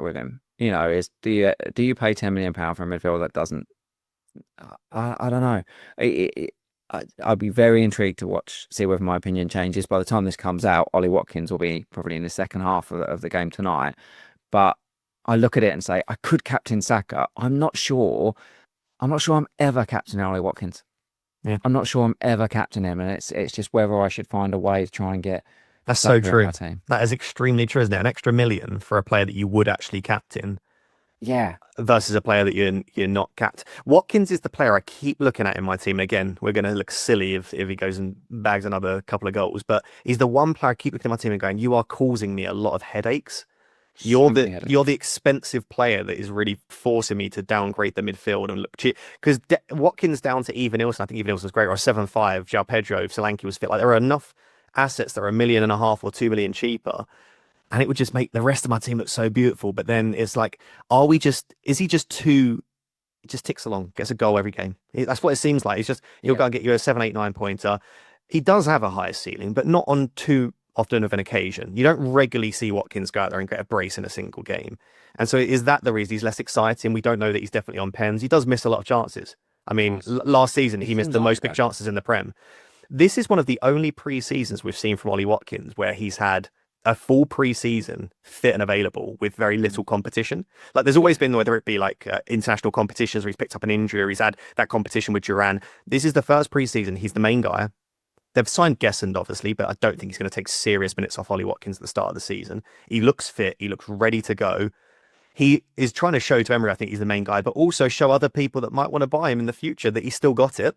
with him. Do you pay £10 million for a midfielder that doesn't? I don't know. I'd be very intrigued to see whether my opinion changes. By the time this comes out, Ollie Watkins will be probably in the second half of the game tonight. But I look at it and say, I could captain Saka. I'm not sure I'm ever captaining Ollie Watkins. Yeah. I'm not sure I'm ever captaining him. And it's just whether I should find a way to try and get That's so true. That is extremely true, isn't it? An extra $1 million for a player that you would actually captain. Yeah. Versus a player that you're not capped. Watkins is the player I keep looking at in my team. Again, we're going to look silly if he goes and bags another couple of goals, but he's the one player I keep looking at my team and going, you are causing me a lot of headaches. You're the expensive player that is really forcing me to downgrade the midfield and look cheap. Because Watkins down to Even Ilson, I think Even Ilson was great, or 7.5, João Pedro, if Solanke was fit. Like there are enough assets that are $1.5 million or 2 million cheaper. And it would just make the rest of my team look so beautiful. But then it's like, is he just too, it just ticks along, gets a goal every game. That's what it seems like. He'll go and get you a 7, 8, 9 pointer. He does have a higher ceiling, but not on too often of an occasion. You don't regularly see Watkins go out there and get a brace in a single game. And so is that the reason he's less exciting? We don't know that he's definitely on pens. He does miss a lot of chances. I mean, last season, he missed the most big chances in the Prem. This is one of the only pre-seasons we've seen from Ollie Watkins where he's had a full pre-season fit and available with very little competition. Like there's always been, whether it be like international competitions where he's picked up an injury or he's had that competition with Duran. This is the first pre-season. He's the main guy. They've signed Gessend, obviously, but I don't think he's going to take serious minutes off Ollie Watkins at the start of the season. He looks fit. He looks ready to go. He is trying to show to Emery, I think he's the main guy, but also show other people that might want to buy him in the future that he's still got it.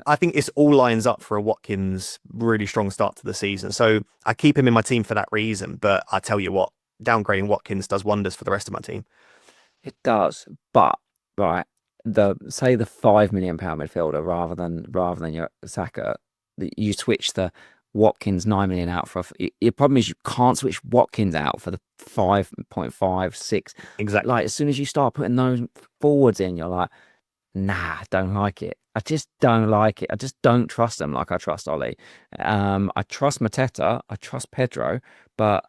I think it's all lines up for a Watkins really strong start to the season. So I keep him in my team for that reason. But I tell you what, downgrading Watkins does wonders for the rest of my team. It does. But, right, the £5 million midfielder rather than your Saka, you switch the Watkins 9 million out for. Your problem is you can't switch Watkins out for the 5.5, 6. Exactly. Like as soon as you start putting those forwards in, you're like, nah, I don't like it. I just don't like it. I just don't trust them like I trust Ollie. I trust Mateta. I trust Pedro, but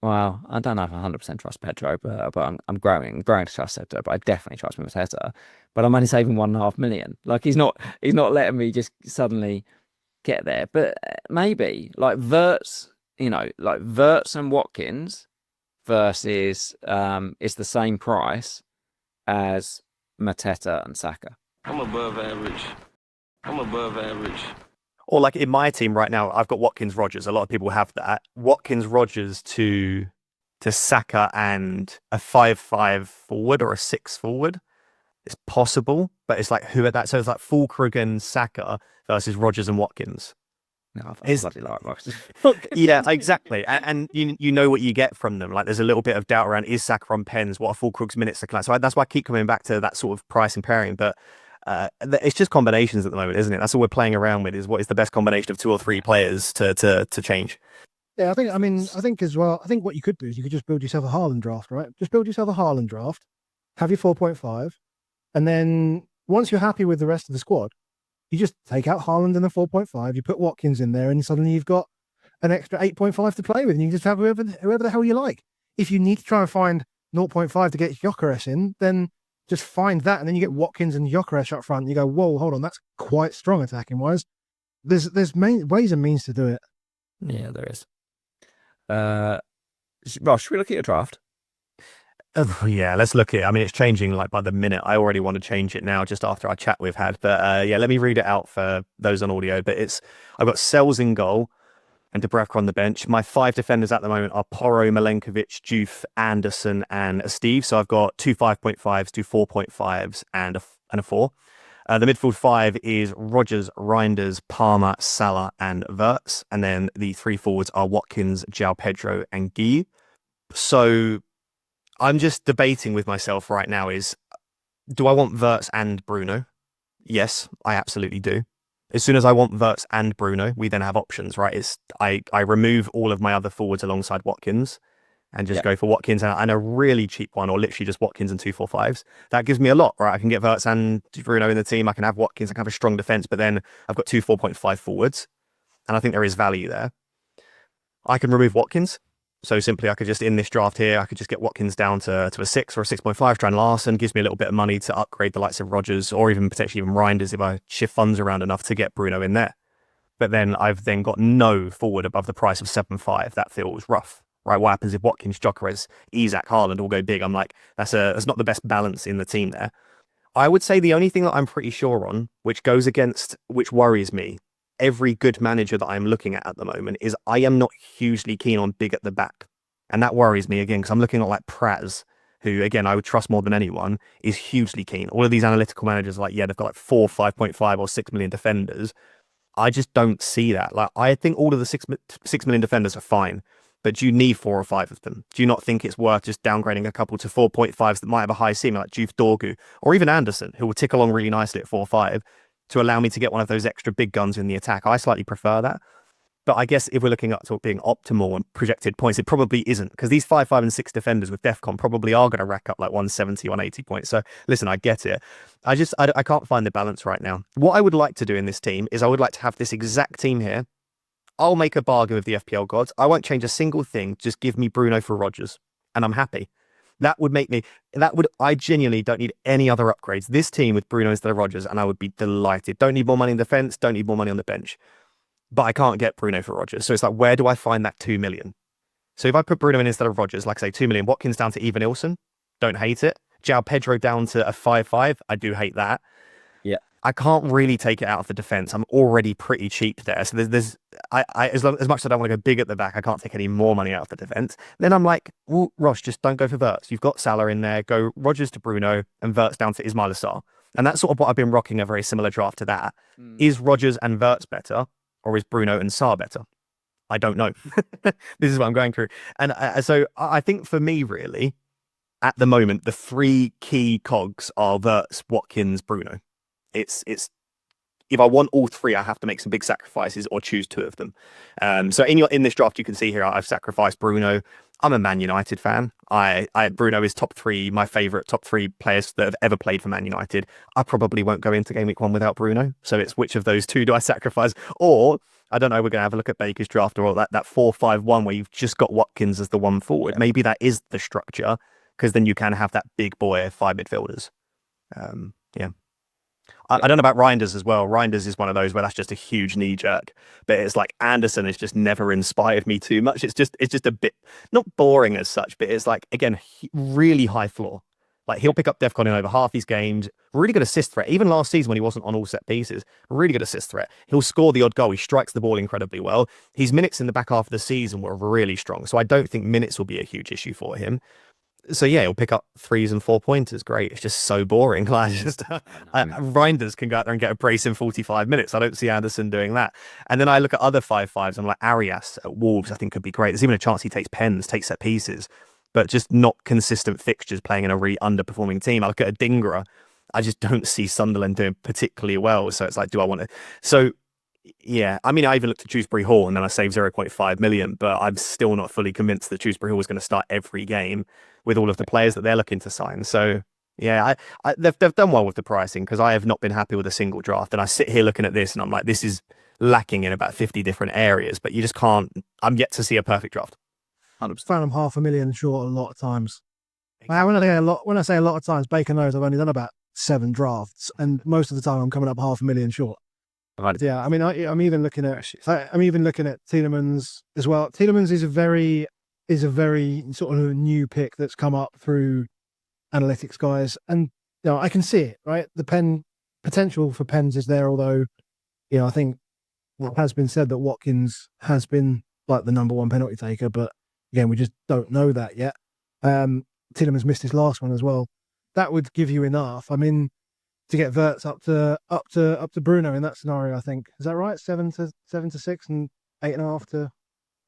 well, I don't know if I 100% trust Pedro, but I'm growing to trust Pedro. But I definitely trust Mateta. But I'm only saving 1.5 million. Like he's not letting me just suddenly get there. But maybe like Verts, like Verts and Watkins versus it's the same price as Mateta and Saka. I'm above average. Or like in my team right now, I've got Watkins Rogers. A lot of people have that. Watkins Rogers to Saka and a 5-5 forward or a 6 forward. It's possible, but it's like who at that? So it's like Fulkrug and Saka versus Rogers and Watkins. No, I bloody like Rogers. Yeah, exactly. And you know what you get from them. Like there's a little bit of doubt around is Saka on pens? What are Fulkrug's minutes to class? So that's why I keep coming back to that sort of pricing pairing. But it's just combinations at the moment, isn't it? That's all we're playing around with is what is the best combination of 2 or 3 players to change. Yeah, I think as well, I think what you could do is you could just build yourself a Haaland draft, right? Just build yourself a Haaland draft, have your 4.5, and then once you're happy with the rest of the squad, you just take out Haaland in the 4.5, you put Watkins in there, and suddenly you've got an extra 8.5 to play with, and you can just have whoever the hell you like. If you need to try and find 0.5 to get Gyökeres in, then just find that, and then you get Watkins and Gyökeres up front, and you go, whoa, hold on, that's quite strong attacking-wise. There's ways and means to do it. Yeah, there is. Ross, should we look at your draft? Yeah, let's look at it. I mean, it's changing like by the minute. I already want to change it now just after our chat we've had. But yeah, let me read it out for those on audio. But I've got Sells in goal and Dubravka on the bench. My 5 defenders at the moment are Porro, Milenkovic, Juve, Anderson, and Steve. So I've got 2 5.5s, 2 4.5s, and a 4. The midfield 5 is Rogers, Reinders, Palmer, Salah, and Verts. And then the 3 forwards are Watkins, João Pedro, and Guy. So I'm just debating with myself right now do I want Verts and Bruno? Yes, I absolutely do. As soon as I want Verts and Bruno, we then have options, right? I remove all of my other forwards alongside Watkins and just go for Watkins and a really cheap one, or literally just Watkins and 2 4.5s. That gives me a lot, right? I can get Verts and Bruno in the team. I can have Watkins. I can have a strong defense, but then I've got 2 4.5 forwards, and I think there is value there. I can remove Watkins. So simply, I could just, in this draft here, I could just get Watkins down to a 6 or a 6.5, try and Larson, gives me a little bit of money to upgrade the likes of Rogers or even potentially even Reinders if I shift funds around enough to get Bruno in there. But then I've then got no forward above the price of 7.5. That feels rough, right? What happens if Watkins, Gyökeres, Isak, Haaland all go big? I'm like, that's not the best balance in the team there. I would say the only thing that I'm pretty sure on, which worries me, every good manager that I'm looking at the moment, is I am not hugely keen on big at the back. And that worries me again, because I'm looking at like Praz, who again, I would trust more than anyone, is hugely keen. All of these analytical managers are like, yeah, they've got like 4, 5.5 or 6 million defenders. I just don't see that. Like, I think all of the 6 million defenders are fine, but do you need 4 or 5 of them? Do you not think it's worth just downgrading a couple to 4.5s that might have a high ceiling, like Juve Dorgu, or even Anderson, who will tick along really nicely at 4 or 5, to allow me to get one of those extra big guns in the attack? I slightly prefer that. But I guess if we're looking at being optimal and projected points, it probably isn't, because these 5, 5, and 6 defenders with DEFCON probably are going to rack up like 170, 180 points. So listen, I get it. I can't find the balance right now. What I would like to do in this team is I would like to have this exact team here. I'll make a bargain with the FPL gods. I won't change a single thing. Just give me Bruno for Rogers, and I'm happy. I genuinely don't need any other upgrades. This team with Bruno instead of Rogers, and I would be delighted. Don't need more money in defense. Don't need more money on the bench. But I can't get Bruno for Rogers. So it's like, where do I find that 2 million? So if I put Bruno in instead of Rogers, like I say, 2 million, Watkins down to Even Ilson, don't hate it. João Pedro down to a 5.5, I do hate that. Yeah. I can't really take it out of the defense. I'm already pretty cheap there. So as much as I don't want to go big at the back, I can't take any more money out of the defense. Then I'm like, well, Ross, just don't go for Verts. You've got Salah in there. Go Rogers to Bruno and Verts down to Ismail Assar. And that's sort of what I've been rocking, a very similar draft to that. Is Rogers and Verts better, or is Bruno and Sarr better? I don't know. This is what I'm going through. And so I think for me, really, at the moment, the 3 key cogs are Verts, Watkins, Bruno. It's if I want all three, I have to make some big sacrifices or choose two of them. So in this draft, you can see here, I've sacrificed Bruno. I'm a Man United fan. Bruno is top three, my favorite top three players that have ever played for Man United. I probably won't go into game week 1 without Bruno. So it's which of those two do I sacrifice? Or I don't know, we're going to have a look at Baker's draft or that 4-5-1 where you've just got Watkins as the one forward. Yeah. Maybe that is the structure, because then you can have that big boy 5 midfielders. Yeah. I don't know about Reinders as well. Reinders is one of those where that's just a huge knee jerk, but it's like Anderson has just never inspired me too much. It's just a bit not boring as such, but it's like, again, really high floor. Like he'll pick up DEFCON in over half his games. Really good assist threat. Even last season when he wasn't on all set pieces, really good assist threat. He'll score the odd goal. He strikes the ball incredibly well. His minutes in the back half of the season were really strong. So I don't think minutes will be a huge issue for him. So yeah, he'll pick up 3s and 4 pointers. Great. It's just so boring. Like Reinders can go out there and get a brace in 45 minutes. I don't see Anderson doing that. And then I look at other 5-5s. I'm like, Arias at Wolves, I think could be great. There's even a chance he takes pens, takes set pieces, but just not consistent fixtures playing in a really underperforming team. I look at a Dingra. I just don't see Sunderland doing particularly well. So it's like, do I want to? So yeah, I mean, I even looked at Shrewsbury Hall and then I saved 0.5 million, but I'm still not fully convinced that Shrewsbury Hall is going to start every game with all of the players that they're looking to sign. So yeah, they've done well with the pricing, because I have not been happy with a single draft. And I sit here looking at this and I'm like, this is lacking in about 50 different areas, but you just can't. I'm yet to see a perfect draft. 100%. Found them $500,000 short a lot of times. When I say a lot of times, Baker knows I've only done about 7 drafts, and most of the time I'm coming up $500,000 short. Right. Yeah, I mean, I'm even looking at Tielemans as well. Tielemans is a very sort of new pick that's come up through analytics guys, and I can see it, right? The pen potential for pens is there, although I think it has been said that Watkins has been like the number 1 penalty taker, but again, we just don't know that yet. Tielemans missed his last one as well. That would give you enough. I mean, to get Verts up to Bruno in that scenario, I think. Is that right? 7 to 6 and 8.5 to.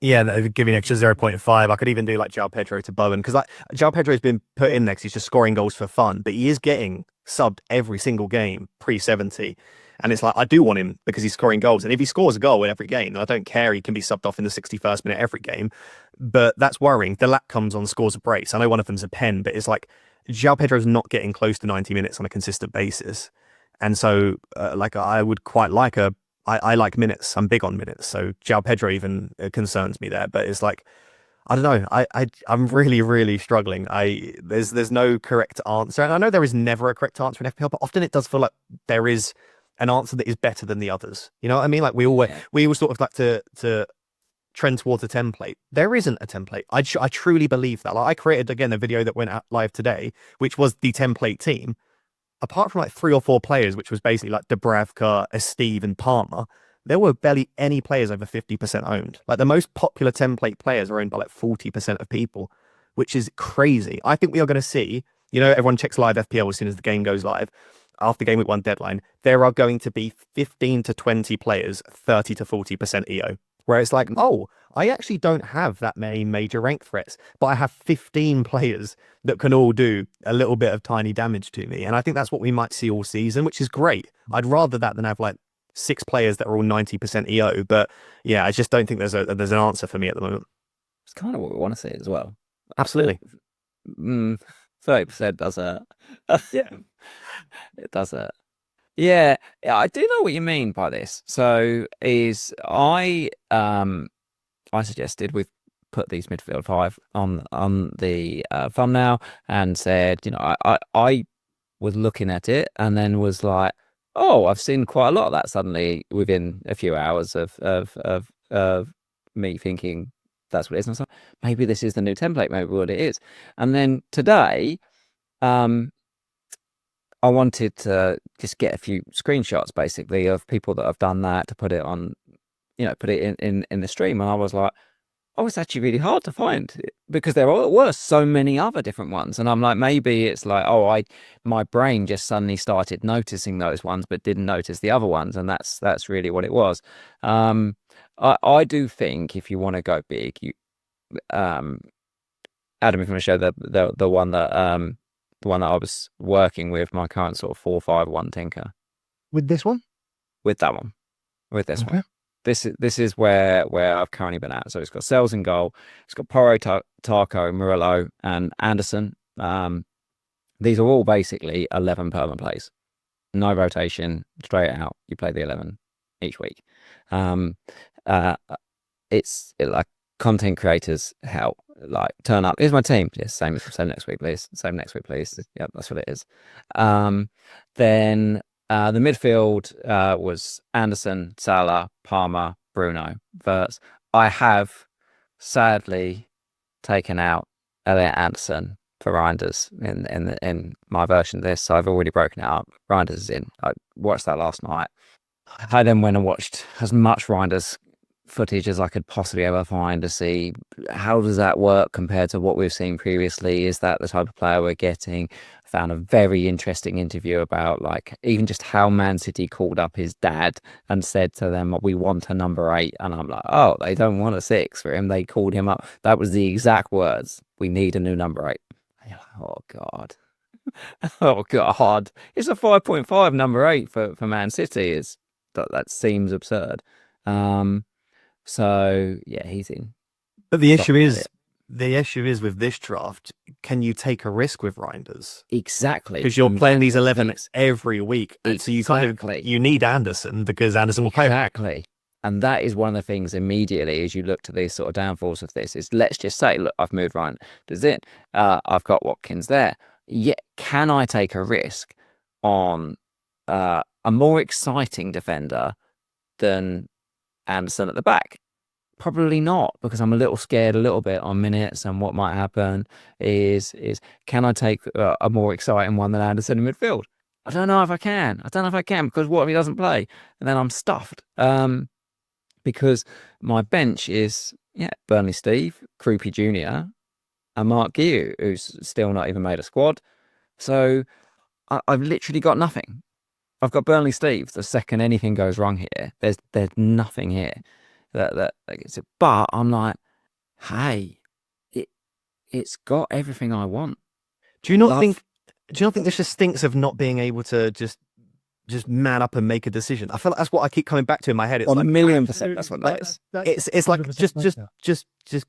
Yeah, they're giving extra 0.5. I could even do like João Pedro to Bowen, because João Pedro has been put in there because he's just scoring goals for fun, but he is getting subbed every single game pre-70. And it's like, I do want him because he's scoring goals. And if he scores a goal in every game, I don't care. He can be subbed off in the 61st minute every game. But that's worrying. Delap comes on, scores a brace. I know one of them's a pen, but it's like João Pedro's not getting close to 90 minutes on a consistent basis. And so I would quite like I like minutes. I'm big on minutes. So João Pedro even concerns me there. But it's like, I don't know. I'm really, really struggling. There's no correct answer. And I know there is never a correct answer in FPL, but often it does feel like there is an answer that is better than the others. You know what I mean? Like we always sort of like to trend towards a template. There isn't a template. I truly believe that. Like I created, again, a video that went out live today, which was the template team. Apart from like 3 or 4 players, which was basically like Dubravka, Steve and Palmer, there were barely any players over 50% owned. Like the most popular template players are owned by like 40% of people, which is crazy. I think we are going to see, everyone checks live FPL as soon as the game goes live. After game week 1 deadline, there are going to be 15 to 20 players, 30 to 40% EO, where it's like, oh, I actually don't have that many major rank threats, but I have 15 players that can all do a little bit of tiny damage to me. And I think that's what we might see all season, which is great. I'd rather that than have like 6 players that are all 90% EO. But yeah, I just don't think there's an answer for me at the moment. It's kind of what we want to see as well. Absolutely. 30% does it. Yeah. It does it. Yeah, I do know what you mean by this. So I suggested we put these midfield 5 on the thumbnail and said, I was looking at it and then was like, oh, I've seen quite a lot of that suddenly within a few hours of me thinking that's what it is. And I was like, maybe this is the new template, maybe what it is. And then today, I wanted to just get a few screenshots basically of people that have done that to put it on, put it in the stream. And I was like, oh, it's actually really hard to find because there were so many other different ones. And I'm like, maybe it's like, my brain just suddenly started noticing those ones, but didn't notice the other ones. And that's really what it was. I do think if you want to go big, Adam, if you want to show the one that, the one that I was working with, my current sort of 4-5-1 Tinker. With this one? with that one, with this Okay. one. This is where I've currently been at. So it's got Sells in goal. It's got Porro, Tarko, Murillo, and Anderson. These are all basically 11 permanent plays. No rotation, straight out. You play the 11 each week. It's like content creators help. Like, turn up. Here's my team. Yes, same next week, please. Same next week, please. Yep, that's what it is. Then the midfield was Anderson, Salah, Palmer, Bruno, Verts. I have sadly taken out Elliot Anderson for Reinders in my version of this, so I've already broken it up. Reinders is in. I watched that last night. I then went and watched as much Reinders footage as I could possibly ever find to see how does that work compared to what we've seen previously. Is that the type of player we're getting? I found a very interesting interview about like even just how Man City called up his dad and said to them, we want a number 8, and I'm like, oh, they don't want a 6 for him. They called him up. That was the exact words. We need a new number 8. And you're like, oh god. Oh god. It's a 5.5 number 8 for Man City. That seems absurd. So yeah, he's in. But the issue is with this draft, can you take a risk with Reinders? Exactly. Because you're playing these 11 every week. And so Exactly. you need Anderson because Anderson will play. Exactly. And that is one of the things immediately as you look to these sort of downfalls of this is, let's just say, look, I've moved Reinders in. I've got Watkins there. Yet can I take a risk on a more exciting defender than Anderson at the back? Probably not, because I'm a little scared a little bit on minutes, and what might happen is can I take a more exciting one than Anderson in midfield? I don't know if I can. Because what if he doesn't play? And then I'm stuffed. Because my bench is Burnley Steve, Krupi Jr. and Mark Guiu, who's still not even made a squad. So I've literally got nothing. I've got Burnley Steve. The second anything goes wrong here, there's nothing here that gets it. But I'm like, hey, it's got everything I want. Do you not think this just stinks of not being able to just man up and make a decision? I feel like that's what I keep coming back to in my head. It's on like, 1,000,000%. That's what that is. It's like just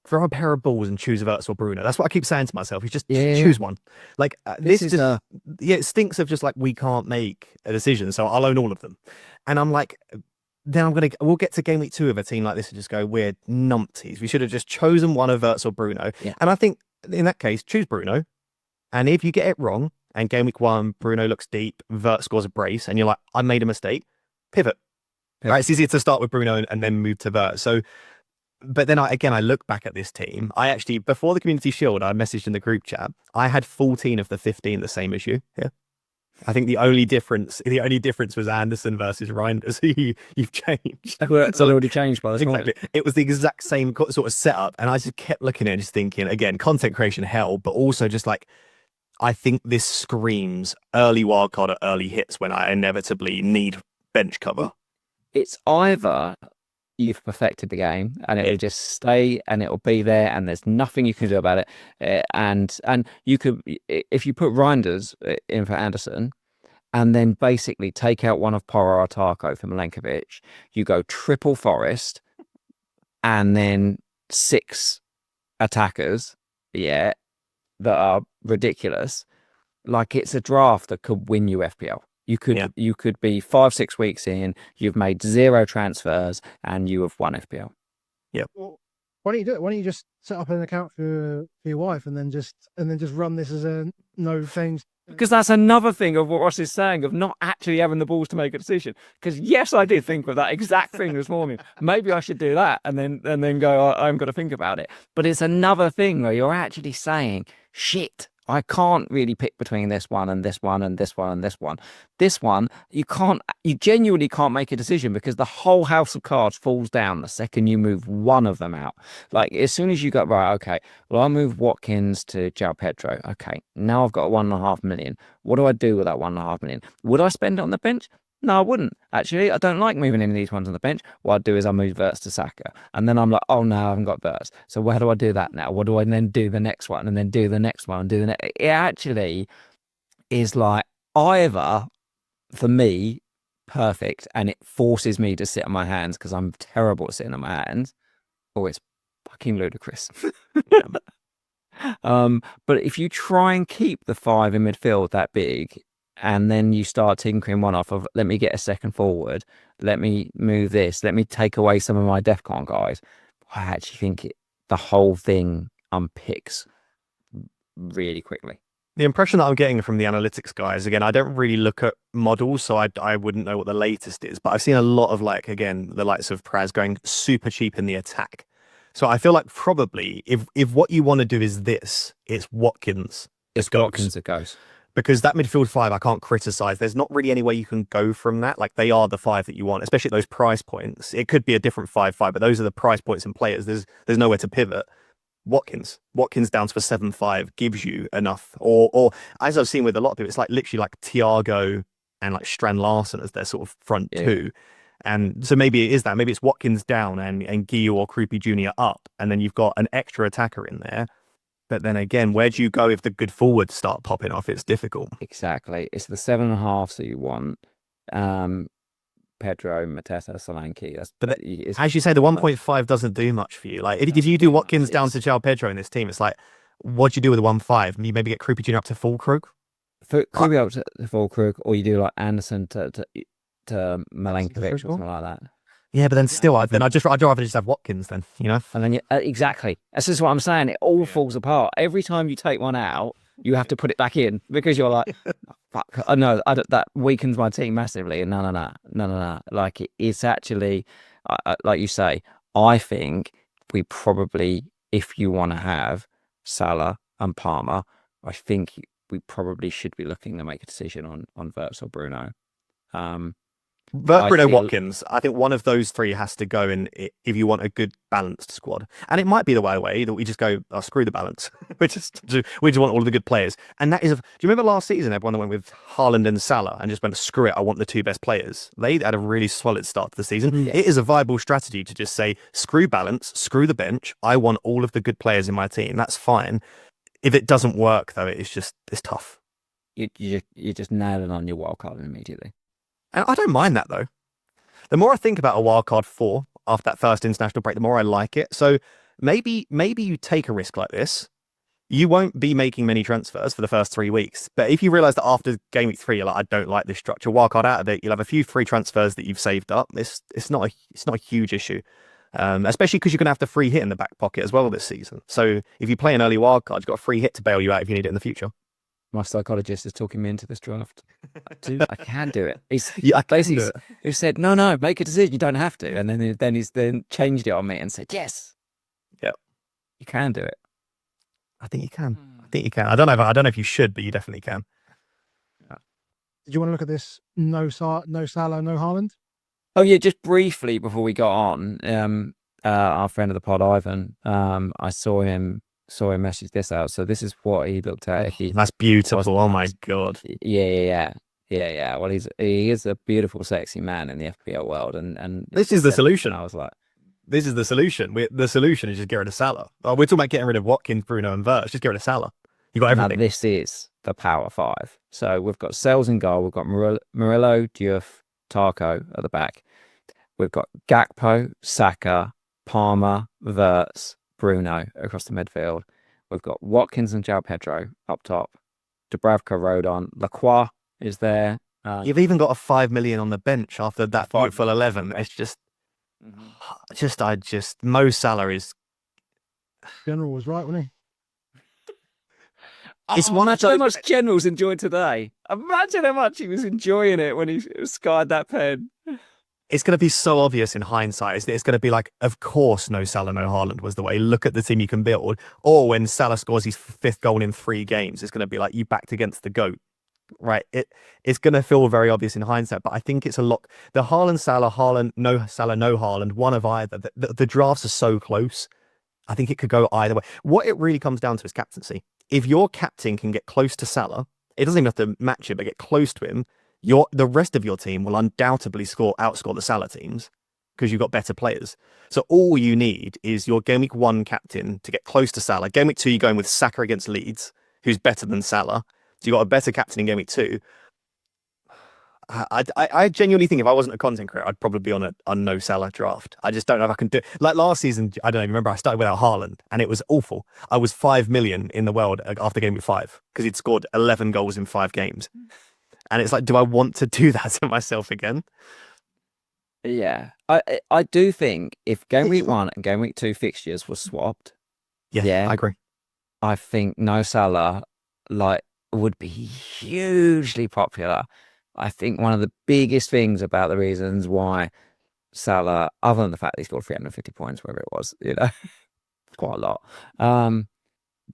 throw a pair of balls and choose Verts or Bruno. That's what I keep saying to myself. You just choose one. Like it stinks of just like we can't make a decision, so I'll own all of them. And I'm like, then we'll get to game week 2 of a team like this and just go, we're numpties. We should have just chosen one of Verts or Bruno. Yeah. And I think in that case, choose Bruno. And if you get it wrong, and game week 1, Bruno looks deep, Vert scores a brace, and you're like, I made a mistake, pivot. Right? It's easier to start with Bruno and then move to Vert. So, but then I look back at this team. I actually, before the Community Shield, I messaged in the group chat, I had 14 of the 15 the same as you here. I think the only difference was Anderson versus Reinders. You've changed. It's already changed by this point. Exactly. It was the exact same sort of setup, and I just kept looking at it and just thinking, again, content creation hell, but also just like, I think this screams early wildcard or early hits when I inevitably need bench cover. It's either you've perfected the game and it'll just stay and it'll be there and there's nothing you can do about it. And you could, if you put Reinders in for Anderson and then basically take out one of Porro or Tarko for Milenkovic, you go triple Forest and then 6 attackers, that are ridiculous. Like, it's a draft that could win you FPL. You could be 5-6 weeks in, you've made 0 transfers, and you have won FPL. Yeah. Well, why don't you do it? Why don't you just set up an account for your wife and then just run this as a no things? Because that's another thing of what Ross is saying, of not actually having the balls to make a decision. Because yes, I did think of that exact thing this morning. Maybe I should do that and then go, I'm going to think about it. But it's another thing where you're actually saying, shit, I can't really pick between this one and this one and this one and this one. This one, you genuinely can't make a decision because the whole house of cards falls down the second you move one of them out. Like, as soon as you go, right, okay, well, I'll move Watkins to João Pedro. Okay, now I've got 1.5 million. What do I do with that 1.5 million? Would I spend it on the bench? No, I wouldn't. Actually, I don't like moving any of these ones on the bench. What I'd do is I'll move Verts to Saka. And then I'm like, oh, no, I haven't got Verts. So where do I do that now? What do I then do the next one? And then do the next one and do the next? It actually is like either, for me, perfect and it forces me to sit on my hands because I'm terrible at sitting on my hands, or it's fucking ludicrous. But if you try and keep the 5 in midfield that big, and then you start tinkering one off of, let me get a second forward, let me move this, let me take away some of my DEFCON guys, I actually think the whole thing unpicks really quickly. The impression that I'm getting from the analytics guys, again, I don't really look at models, so I wouldn't know what the latest is, but I've seen a lot of, like, again, the likes of Praz going super cheap in the attack. So I feel like probably if what you want to do is this, it's Watkins. It's Watkins that goes. Because that midfield 5, I can't criticize. There's not really any way you can go from that. Like, they are the 5 that you want, especially at those price points. It could be a different 5-5, but those are the price points and players. There's nowhere to pivot. Watkins down to a 7-5 gives you enough. Or as I've seen with a lot of people, it's like literally like Thiago and like Strand Larsen as their sort of front two. And so maybe it is that. Maybe it's Watkins down and Guiu or Krupi Jr. up, and then you've got an extra attacker in there. But then again, where do you go if the good forwards start popping off? It's difficult. Exactly. It's the 7.5 that you want. Pedro, Mateta, Solanke. As you say, the 1.5 doesn't do much for you. Like, if you do Watkins down to João Pedro in this team, it's like, what do you do with the 1.5? You maybe get Krupi Jr. up to full Krug? Krupi up to full Krug, or you do like Anderson to Milenkovic or something like that. Yeah, but then still, I'd rather just have Watkins then, you know? And then, exactly. That's just what I'm saying. It all falls apart. Every time you take one out, you have to put it back in because you're like, fuck, I know that weakens my team massively. And no. Like, it's actually, like you say, I think we probably, if you want to have Salah and Palmer, I think we probably should be looking to make a decision on Wirtz or Bruno. Bruno, Watkins, I think one of those 3 has to go in if you want a good balanced squad. And it might be the way that we just go, oh, screw the balance. we just want all of the good players. And that is, do you remember last season, everyone that went with Haaland and Salah and just went, screw it, I want the 2 best players? They had a really solid start to the season. It is a viable strategy to just say, screw balance, screw the bench. I want all of the good players in my team. That's fine. If it doesn't work, though, it's tough. You're just nailing on your wildcard immediately. And I don't mind that, though. The more I think about a wildcard 4 after that first international break, the more I like it. So maybe you take a risk like this. You won't be making many transfers for the first 3 weeks. But if you realise that after game week 3, you're like, I don't like this structure, wildcard out of it, you'll have a few free transfers that you've saved up. It's not a huge issue. Especially because you're going to have the free hit in the back pocket as well this season. So if you play an early wildcard, you've got a free hit to bail you out if you need it in the future. My psychologist is talking me into this draft. I can do it. He's who said, no, make a decision. You don't have to. And then he's changed it on me and said, yes. Yeah. You can do it. I think you can. I don't know if you should, but you definitely can. Yeah. Did you want to look at this? No Salah, no Haaland? Oh yeah, just briefly before we got on, our friend of the pod, Ivan, I saw him message this out. So this is what he looked at. That's beautiful. Oh my God. Yeah. Well, he is a beautiful, sexy man in the FPL world, and this is the solution. I was like, this is the solution. The solution is just get rid of Salah. Oh, we're talking about getting rid of Watkins, Bruno, and Wirtz. Just get rid of Salah. You got everything. Now, this is the power 5. So we've got Sells in goal. We've got Murillo, Diouf, Tarko at the back. We've got Gakpo, Saka, Palmer, Wirtz, Bruno across the midfield. We've got Watkins and João Pedro up top. Dubravka, Rodon, Lacroix is there. You've even got a 5 million on the bench after that full 11. It's just, Mo Salah is. General was right, wasn't he? It's imagine how much General's enjoyed today. Imagine how much he was enjoying it when he skied that pen. It's going to be so obvious in hindsight. It's going to be like, of course, no Salah, no Haaland was the way. Look at the team you can build. Or when Salah scores his 5th goal in 3 games, it's going to be like, you backed against the GOAT. Right? It's going to feel very obvious in hindsight, but I think it's a lot. The Haaland, no Salah, no Haaland, one of either. The drafts are so close. I think it could go either way. What it really comes down to is captaincy. If your captain can get close to Salah, it doesn't even have to match it, but get close to him, the rest of your team will undoubtedly outscore the Salah teams because you've got better players. So all you need is your Game Week 1 captain to get close to Salah. Game Week 2, you're going with Saka against Leeds, who's better than Salah. So you've got a better captain in Game Week 2. I genuinely think if I wasn't a content creator, I'd probably be on a no Salah draft. I just don't know if I can do it. Like last season, I don't know. Remember, I started without Haaland, and it was awful. I was 5 million in the world after game week 5 because he'd scored 11 goals in 5 games, and it's like, do I want to do that to myself again? Yeah, I do think if game week 1 and game week 2 fixtures were swapped, Yeah, I agree. I think no Salah would be hugely popular. I think one of the biggest things about the reasons why Salah, other than the fact that he scored 350 points, wherever it was, quite a lot,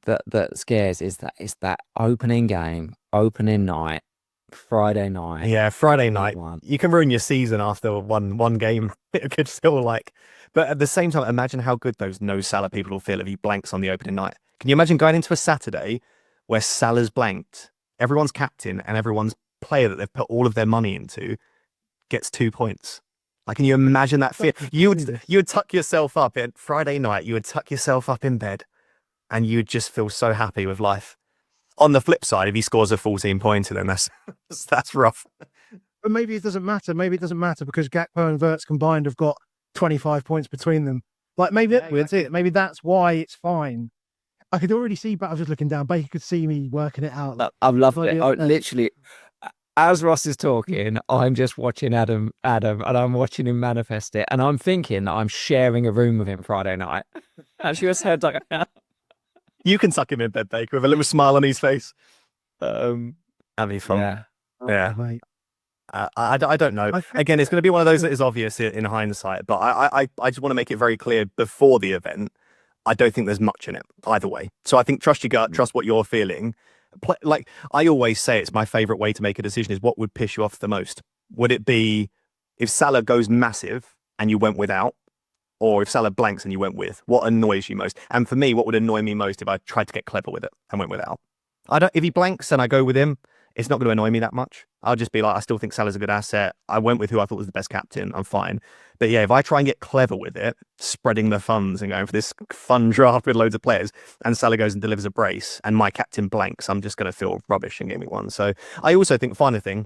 that scares is that opening game, opening night, Friday night. Yeah, Friday night. One. You can ruin your season after one game. It could still but at the same time, imagine how good those no Salah people will feel if he blanks on the opening night. Can you imagine going into a Saturday where Salah's blanked, everyone's captain and everyone's player that they've put all of their money into gets 2 points? Like, can you imagine that fear? You would tuck yourself up at Friday night. You would tuck yourself up in bed and you'd just feel so happy with life. On the flip side, if he scores a 14-pointer, then that's rough. But maybe it doesn't matter. Maybe it doesn't matter because Gakpo and Wirtz combined have got 25 points between them. Like maybe that's it. Maybe that's why it's fine. I could already see, but I was just looking down. Baker could see me working it out. I've loved it. Literally, as Ross is talking, I'm just watching Adam, and I'm watching him manifest it, and I'm thinking that I'm sharing a room with him Friday night. And she was head like, you can suck him in bed, Baker, with a little smile on his face. That'd be fun. Yeah. I don't know. Again, it's going to be one of those that is obvious in hindsight, but I just want to make it very clear before the event. I don't think there's much in it either way. So I think trust your gut, trust what you're feeling. Like I always say, it's my favorite way to make a decision is what would piss you off the most. Would it be if Salah goes massive and you went without, or if Salah blanks and you went with? What annoys you most? And for me, what would annoy me most if I tried to get clever with it and went without? If he blanks and I go with him, it's not going to annoy me that much. I'll just be like, I still think Salah's a good asset. I went with who I thought was the best captain. I'm fine. But yeah, if I try and get clever with it, spreading the funds and going for this fun draft with loads of players, and Salah goes and delivers a brace, and my captain blanks, I'm just going to feel rubbish in game week 1. So I also think, final thing,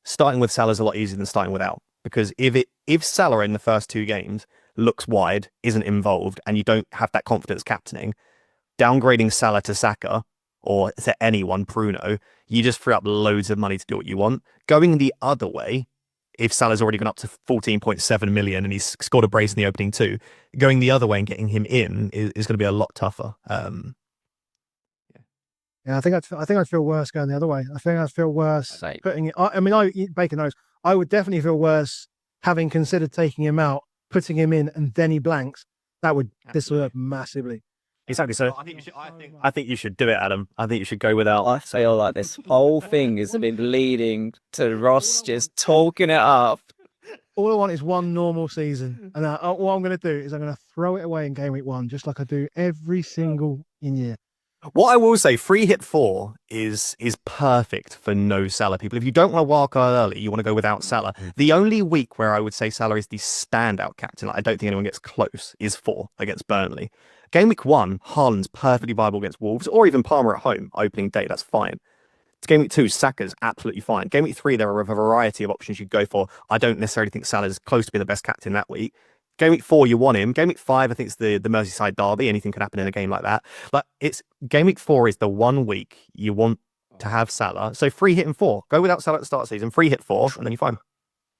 starting with Salah's a lot easier than starting without. Because if Salah in the first 2 games looks wide, isn't involved, and you don't have that confidence captaining, downgrading Salah to Saka or to anyone, Bruno, you just free up loads of money to do what you want. Going the other way, if Salah's already gone up to 14.7 million and he's scored a brace in the opening 2, going the other way and getting him in is going to be a lot tougher. Yeah, I think I'd feel worse going the other way. I think I'd feel worse putting it. Baker knows. I would definitely feel worse having considered taking him out, putting him in, and then he blanks. That would disturb massively. Exactly. So I think you should do it, Adam. I think you should go without. I feel like this whole thing has been leading to Ross just talking it up. All I want is one normal season, and what I'm going to do is I'm going to throw it away in game week 1, just like I do every single year. What I will say, free hit 4 is perfect for no Salah people. If you don't want to wildcard early, you want to go without Salah. The only week where I would say Salah is the standout captain, I don't think anyone gets close, is 4 against Burnley. Game week 1, Haaland's perfectly viable against Wolves, or even Palmer at home, opening day, that's fine. It's game week 2, Saka's absolutely fine. Game week 3, there are a variety of options you could go for. I don't necessarily think Salah's close to being the best captain that week. Game week 4, you want him. Game week 5, I think it's the Merseyside derby. Anything could happen in a game like that. But game week 4 is the one week you want to have Salah. So free hit in 4. Go without Salah at the start of the season. Free hit 4, and then you're fine.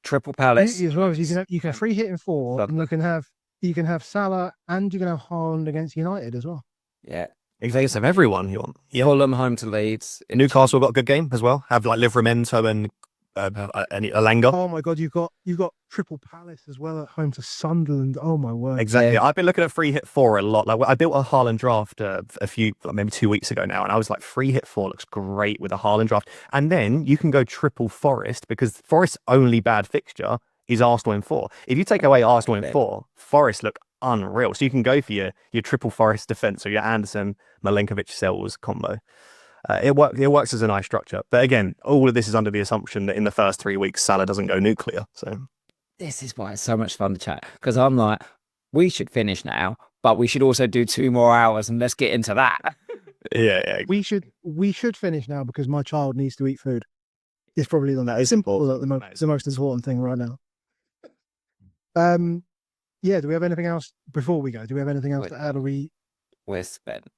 Triple Palace. As well as you can free hit in 4, and you can have Salah and you can have Haaland against United as well. Yeah. You can have everyone you want. Fulham home to Leeds. Newcastle got a good game as well. Have like Livramento and Alanga. Oh my God, you've got Triple Palace as well at home to Sunderland. Oh my word! Exactly. Yeah. I've been looking at free hit 4 a lot. Like I built a Haaland draft maybe 2 weeks ago now, and I was like, free hit 4 looks great with a Haaland draft. And then you can go triple Forest because Forest's only bad fixture is Arsenal in 4. If you take away Arsenal in 4, Forest look unreal. So you can go for your triple Forest defense or your Anderson, Milenkovic, Sells combo. It works as a nice structure. But again, all of this is under the assumption that in the first 3 weeks, Salah doesn't go nuclear. So this is why it's so much fun to chat. Because I'm like, we should finish now, but we should also do 2 more hours and let's get into that. Yeah. We should finish now because my child needs to eat food. It's probably the That is important. the most important thing right now. Yeah, do we have anything else before we go? Do we have anything else to add? We're spent.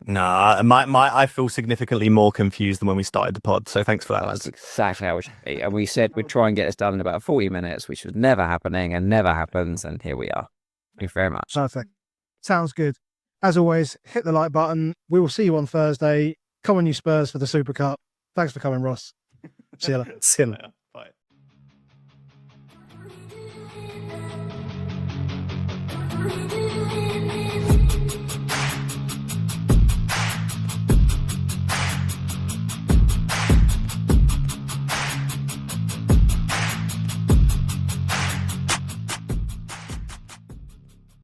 Nah, I feel significantly more confused than when we started the pod. So thanks for that, That's lads. exactly how it should be. And we said we'd try and get this done in about 40 minutes, which was never happening and never happens. And here we are. Thank you very much. Perfect. Sounds good. As always, hit the like button. We will see you on Thursday. Come on, you Spurs, for the Super Cup. Thanks for coming, Ross. See you later. See you later. Bye.